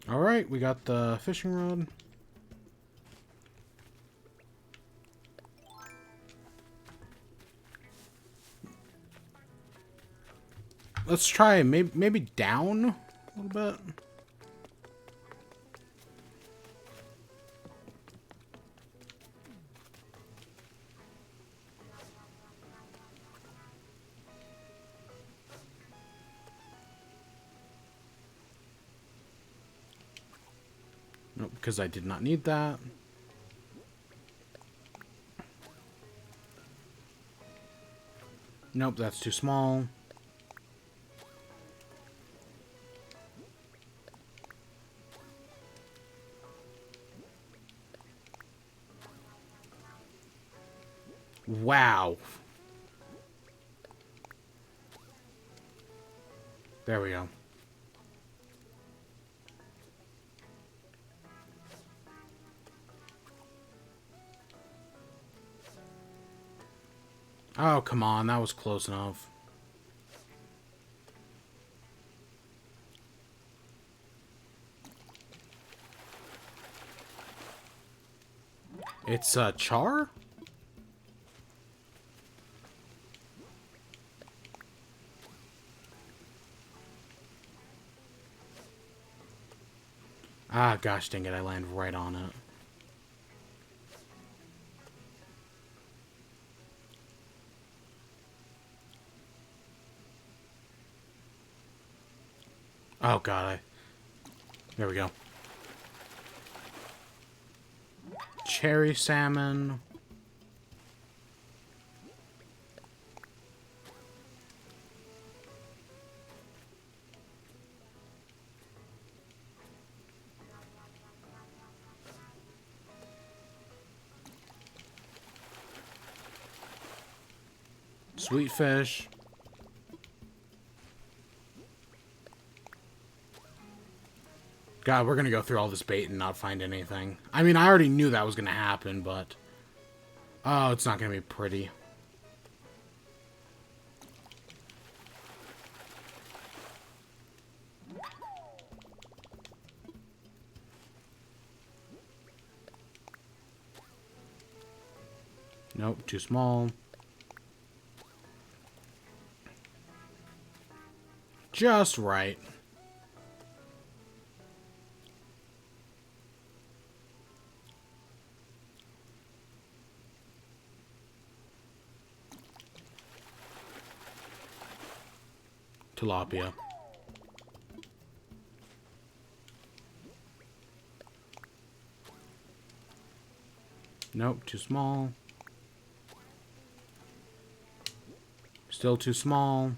Alright, we got the fishing rod. Let's try maybe down a little bit. Nope, Nope, because I did not need that. Nope, that's too small. Wow. There we go. Oh, come on. That was close enough. It's, char? Ah, gosh dang it. I land right on it. Oh, God. There we go. Cherry salmon. Sweet fish. God, we're gonna go through all this bait and not find anything. I mean, I already knew that was gonna happen, but... Oh, it's not gonna be pretty. Nope, too small. Just right. Tilapia. Nope, too small. Still too small.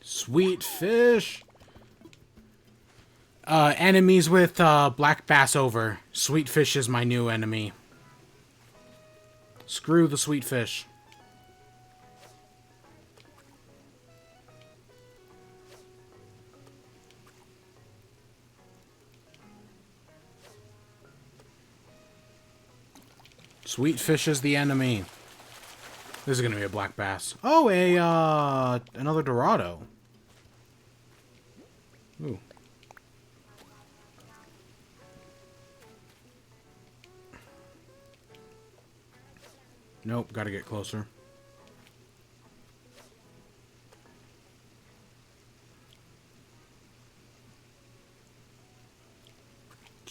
Sweet fish. Enemies with black bass over. Sweet fish is my new enemy. Screw the sweet fish. Sweet fish is the enemy. This is gonna be a black bass. Oh, another Dorado. Ooh. Nope, gotta get closer.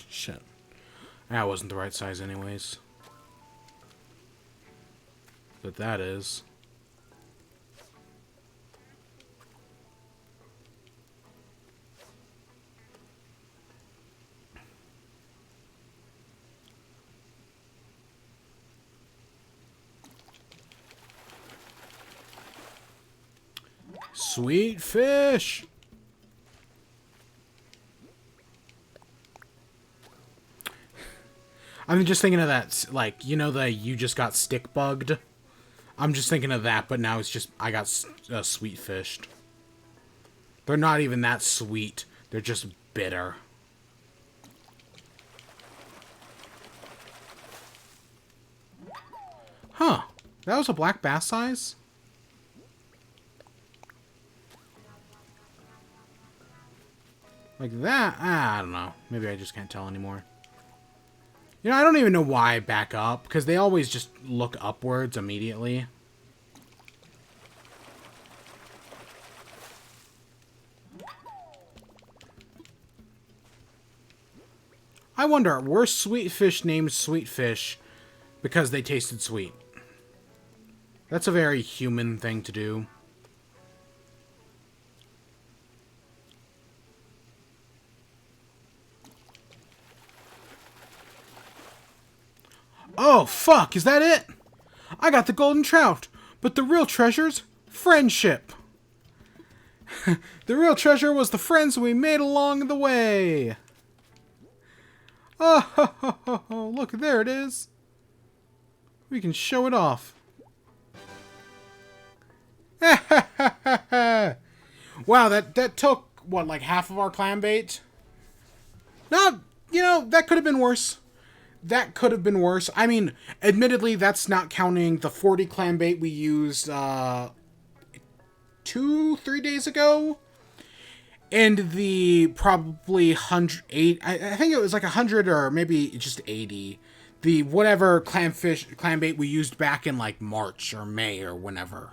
Shit. That wasn't the right size anyways. But that is. Sweet fish! I'm just thinking of that, like, you know, you just got stick bugged? I'm just thinking of that, but now it's just, I got sweet fished. They're not even that sweet. They're just bitter. Huh. That was a black bass size? Like that? I don't know. Maybe I just can't tell anymore. You know, I don't even know why I back up, because they always just look upwards immediately. I wonder, were sweet fish named sweet fish because they tasted sweet? That's a very human thing to do. Oh, fuck, is that it? I got the golden trout, but the real treasure's friendship. The real treasure was the friends we made along the way. Oh, ho, ho, ho, ho. Look, there it is. We can show it off. Wow, that took, what, like half of our clam bait? No, you know, that could have been worse. That could have been worse. I mean, admittedly, that's not counting the 40 clam bait we used 2-3 days ago. And the probably 108, I think it was like 100 or maybe just 80. The whatever clam bait we used back in like March or May or whenever.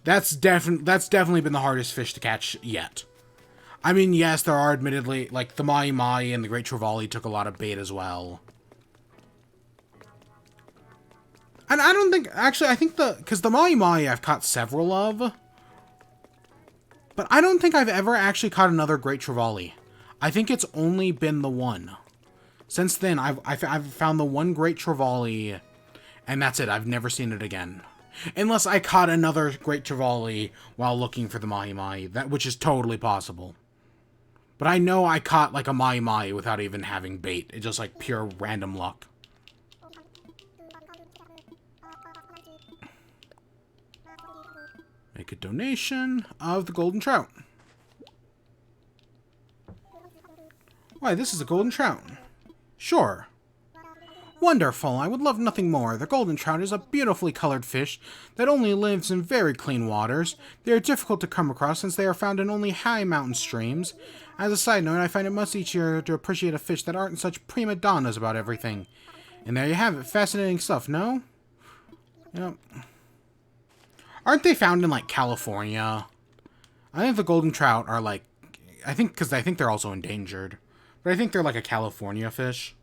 That's definitely been the hardest fish to catch yet. I mean, yes, there are admittedly, like, the mahi-mahi and the great trevally took a lot of bait as well. And I don't think, actually, I think because the mahi-mahi I've caught several of. But I don't think I've ever actually caught another great trevally. I think it's only been the one. Since then, I've found the one great trevally, and that's it. I've never seen it again. Unless I caught another great trevally while looking for the mahi-mahi, which is totally possible. But I know I caught, like, a mahi-mahi without even having bait. It's just, like, pure random luck. Make a donation of the golden trout. Why, this is a golden trout. Sure. Wonderful. I would love nothing more. The golden trout is a beautifully colored fish that only lives in very clean waters. They are difficult to come across since they are found in only high mountain streams. As a side note, I find it much easier to appreciate a fish that aren't such prima donnas about everything. And there you have it. Fascinating stuff, no? Yep. Aren't they found in, like, California? I think the golden trout are, like... because I think they're also endangered. But I think they're, like, a California fish.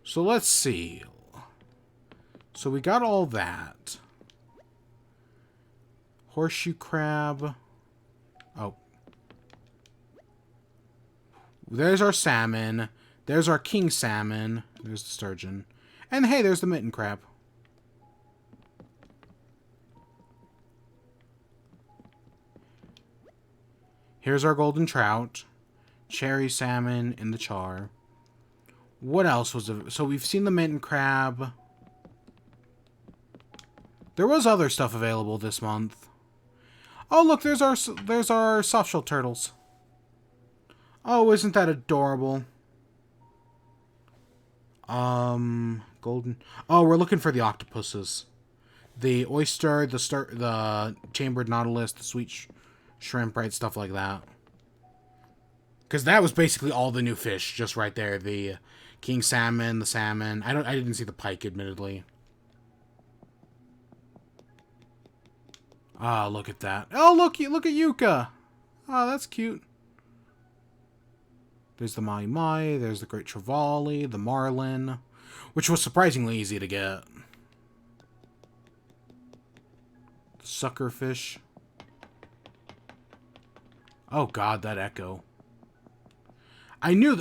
So let's see. So we got all that. Horseshoe crab. Oh. There's our salmon. There's our king salmon. There's the sturgeon. And hey, there's the mitten crab. Here's our golden trout. Cherry salmon in the char. What else was it? So we've seen the mitten crab. There was other stuff available this month. Oh, look, there's our softshell turtles. Oh, isn't that adorable? Golden. Oh, we're looking for the octopuses. The oyster, the chambered nautilus, the sweet shrimp, right? Stuff like that. Because that was basically all the new fish, just right there. The king salmon, the salmon. I didn't see the pike, admittedly. Ah, look at that. Oh, look at Yuka. Oh, that's cute. There's the mahi-mahi, there's the great trevally, the marlin, which was surprisingly easy to get. The suckerfish. Oh god, that echo. I knew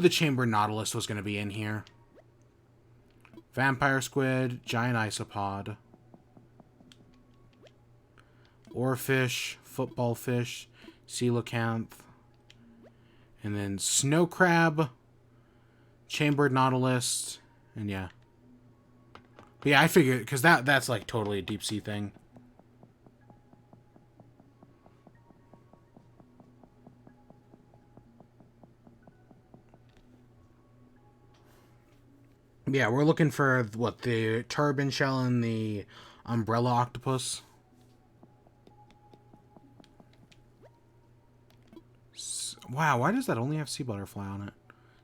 the chambered nautilus was going to be in here. Vampire squid, giant isopod. Oarfish, football fish, coelacanth. And then snow crab, chambered nautilus, and yeah. But yeah, I figured, because that's like totally a deep sea thing. Yeah, we're looking for, what, the turban shell and the umbrella octopus. Wow, why does that only have sea butterfly on it?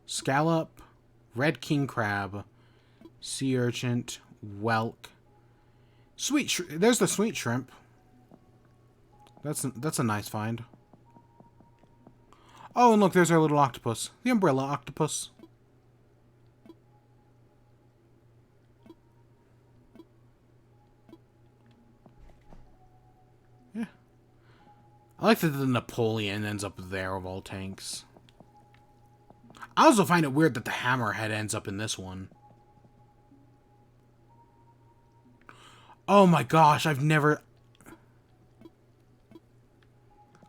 Scallop, red king crab, sea urchin, whelk. There's the sweet shrimp. That's a nice find. Oh, and look, there's our little octopus. The umbrella octopus. Yeah. I like that the Napoleon ends up there of all tanks. I also find it weird that the Hammerhead ends up in this one. Oh my gosh, I've never...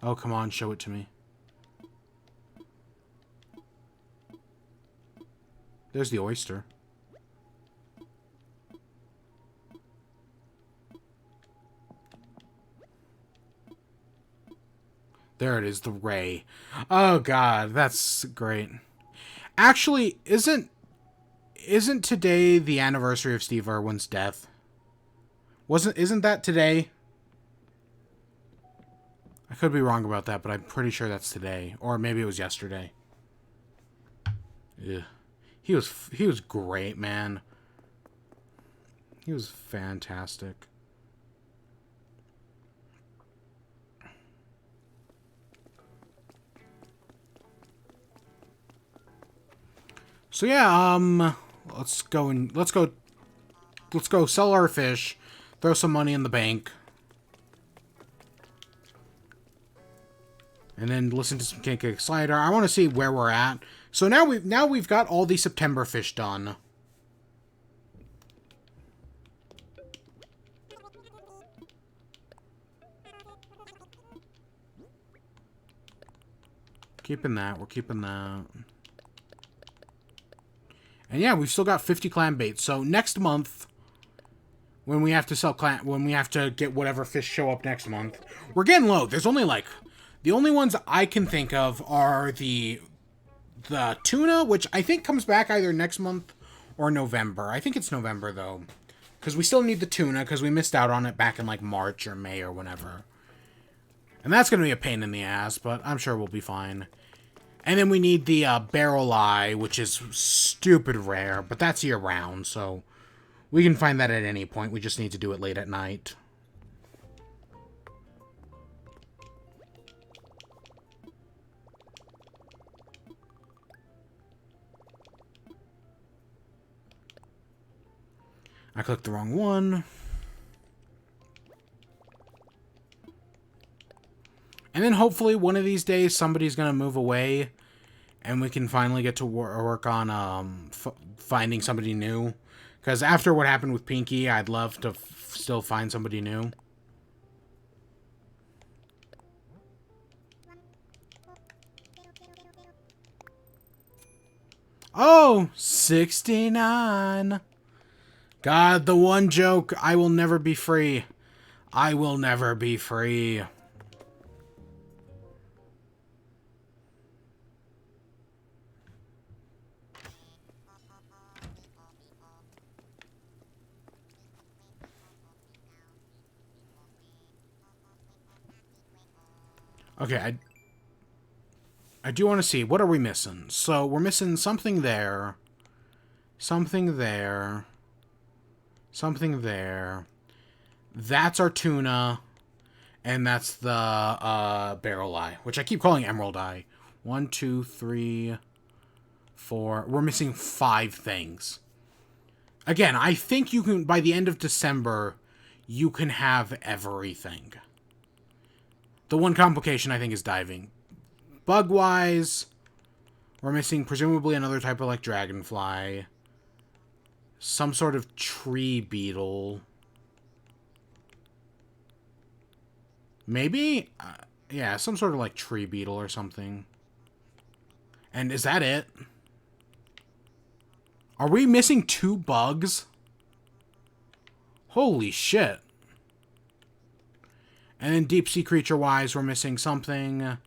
Oh, come on, show it to me. There's the oyster. There it is, the ray. Oh god, that's great. Actually, isn't today the anniversary of Steve Irwin's death? Isn't that today? I could be wrong about that, but I'm pretty sure that's today. Or maybe it was yesterday. Yeah. He was great, man. He was fantastic. So yeah, let's go sell our fish, throw some money in the bank, and then listen to some Kick Slider. I want to see where we're at. So now we've got all the September fish done. Keeping that. We're keeping that. And yeah, we've still got 50 clam baits. So next month, when we have to sell when we have to get whatever fish show up next month, we're getting low. There's only like, the only ones I can think of are the tuna, which I think comes back either next month or November. I think it's November though, because we still need the tuna because we missed out on it back in like March or May or whenever. And that's going to be a pain in the ass, but I'm sure we'll be fine. And then we need the barrel eye, which is stupid rare, but that's year-round, so we can find that at any point. We just need to do it late at night. I clicked the wrong one. And then hopefully one of these days somebody's going to move away and we can finally get to work on finding somebody new. Because after what happened with Pinky, I'd love to still find somebody new. Oh, 69. God, the one joke, I will never be free. I will never be free. Okay, I do want to see, what are we missing? So, we're missing something there. Something there. Something there. That's our tuna. And that's the barrel eye, which I keep calling emerald eye. 1, 2, 3, 4. We're missing 5 things. Again, I think you can, by the end of December, you can have everything. The one complication, I think, is diving. Bug-wise, we're missing presumably another type of, like, dragonfly. Some sort of tree beetle. Maybe? Yeah, some sort of, like, tree beetle or something. And is that it? Are we missing 2 bugs? Holy shit. And then deep sea creature-wise, we're missing something,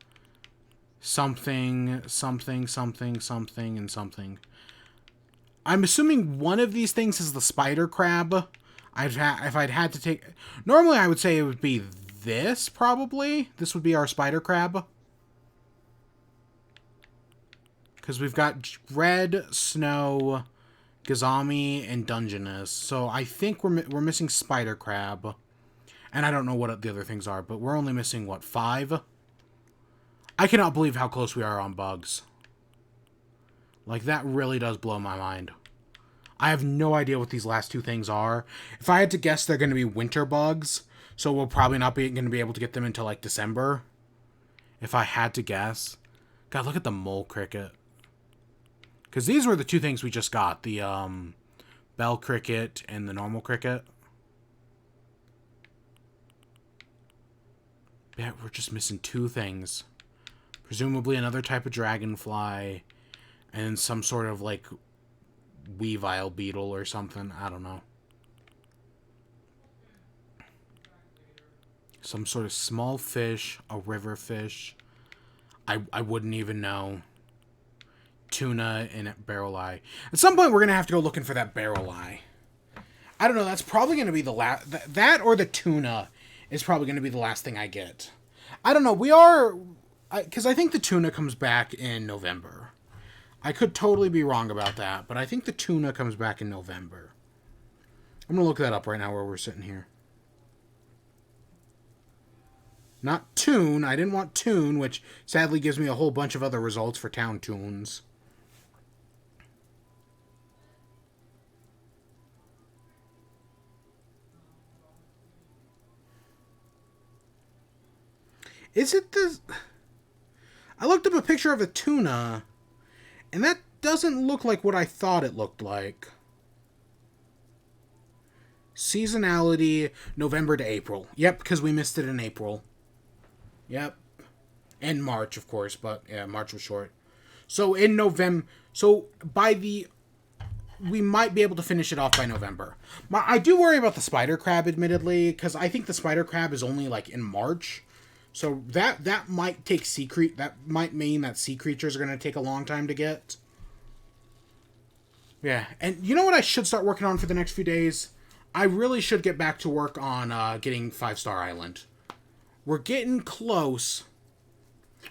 something, something, something, something, and something. I'm assuming one of these things is the spider crab. If I'd had to take... Normally, I would say it would be this, probably. This would be our spider crab. Because we've got red, snow, Gazami, and Dungeness. So I think we're missing spider crab. And I don't know what the other things are, but we're only missing, what, 5? I cannot believe how close we are on bugs. Like, that really does blow my mind. I have no idea what these last 2 things are. If I had to guess, they're going to be winter bugs, so we'll probably not be going to be able to get them until, like, December. If I had to guess. God, look at the mole cricket. Because these were the 2 things we just got. The, bell cricket and the normal cricket. Yeah, we're just missing 2 things. Presumably another type of dragonfly and some sort of, like, weevil beetle or something. I don't know. Some sort of small fish, a river fish. I wouldn't even know. Tuna and barrel eye. At some point, we're going to have to go looking for that barrel eye. I don't know. That's probably going to be the last... That or the tuna is probably going to be the last thing I get. I don't know. We are... Because I think the tuna comes back in November. I could totally be wrong about that, but I think the tuna comes back in November. I'm going to look that up right now where we're sitting here. Not tune. I didn't want tune, which sadly gives me a whole bunch of other results for town tunes. Is it the... I looked up a picture of a tuna, and that doesn't look like what I thought it looked like. Seasonality, November to April. Yep, because we missed it in April. Yep. And March, of course, but yeah, March was short. So in November... So by the... We might be able to finish it off by November. I do worry about the spider crab, admittedly, because I think the spider crab is only, like, in March. So that might take that might mean that sea creatures are going to take a long time to get. Yeah, and you know what I should start working on for the next few days? I really should get back to work on getting 5-Star Island. We're getting close.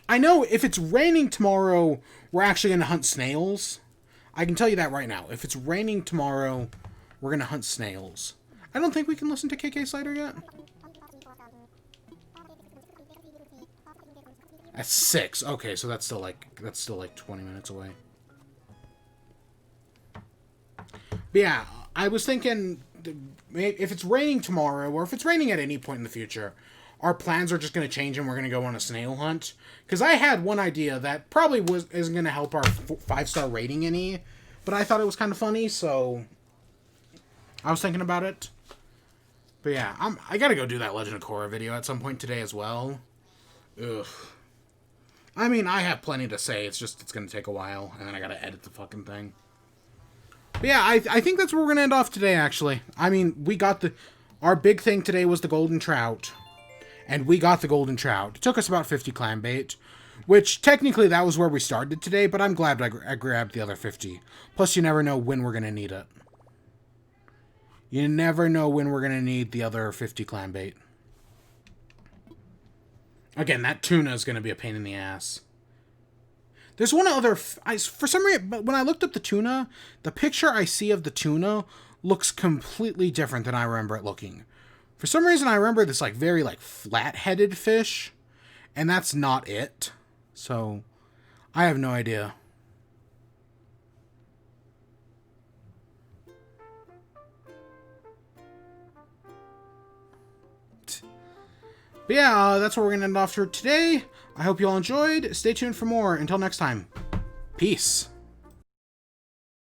I know if it's raining tomorrow, we're actually going to hunt snails. I can tell you that right now. If it's raining tomorrow, we're going to hunt snails. I don't think we can listen to KK Slider yet. At 6. Okay, so that's still like 20 minutes away. But yeah, I was thinking if it's raining tomorrow, or if it's raining at any point in the future, our plans are just going to change and we're going to go on a snail hunt. Because I had one idea that probably isn't going to help our 5-star rating any, but I thought it was kind of funny, so I was thinking about it. But yeah, I got to go do that Legend of Korra video at some point today as well. Ugh. I mean, I have plenty to say. It's just, it's going to take a while, and then I got to edit the fucking thing. But yeah, I think that's where we're going to end off today, actually. I mean, we got our big thing today was the golden trout. And we got the golden trout. It took us about 50 clam bait, which technically that was where we started today, but I'm glad I grabbed the other 50. Plus, you never know when we're going to need it. You never know when we're going to need the other 50 clam bait. Again, that tuna is going to be a pain in the ass. There's one other... for some reason, when I looked up the tuna, the picture I see of the tuna looks completely different than I remember it looking. For some reason, I remember this very flat-headed fish, and that's not it. So, I have no idea. But yeah, that's what we're going to end off for today. I hope you all enjoyed. Stay tuned for more. Until next time, peace.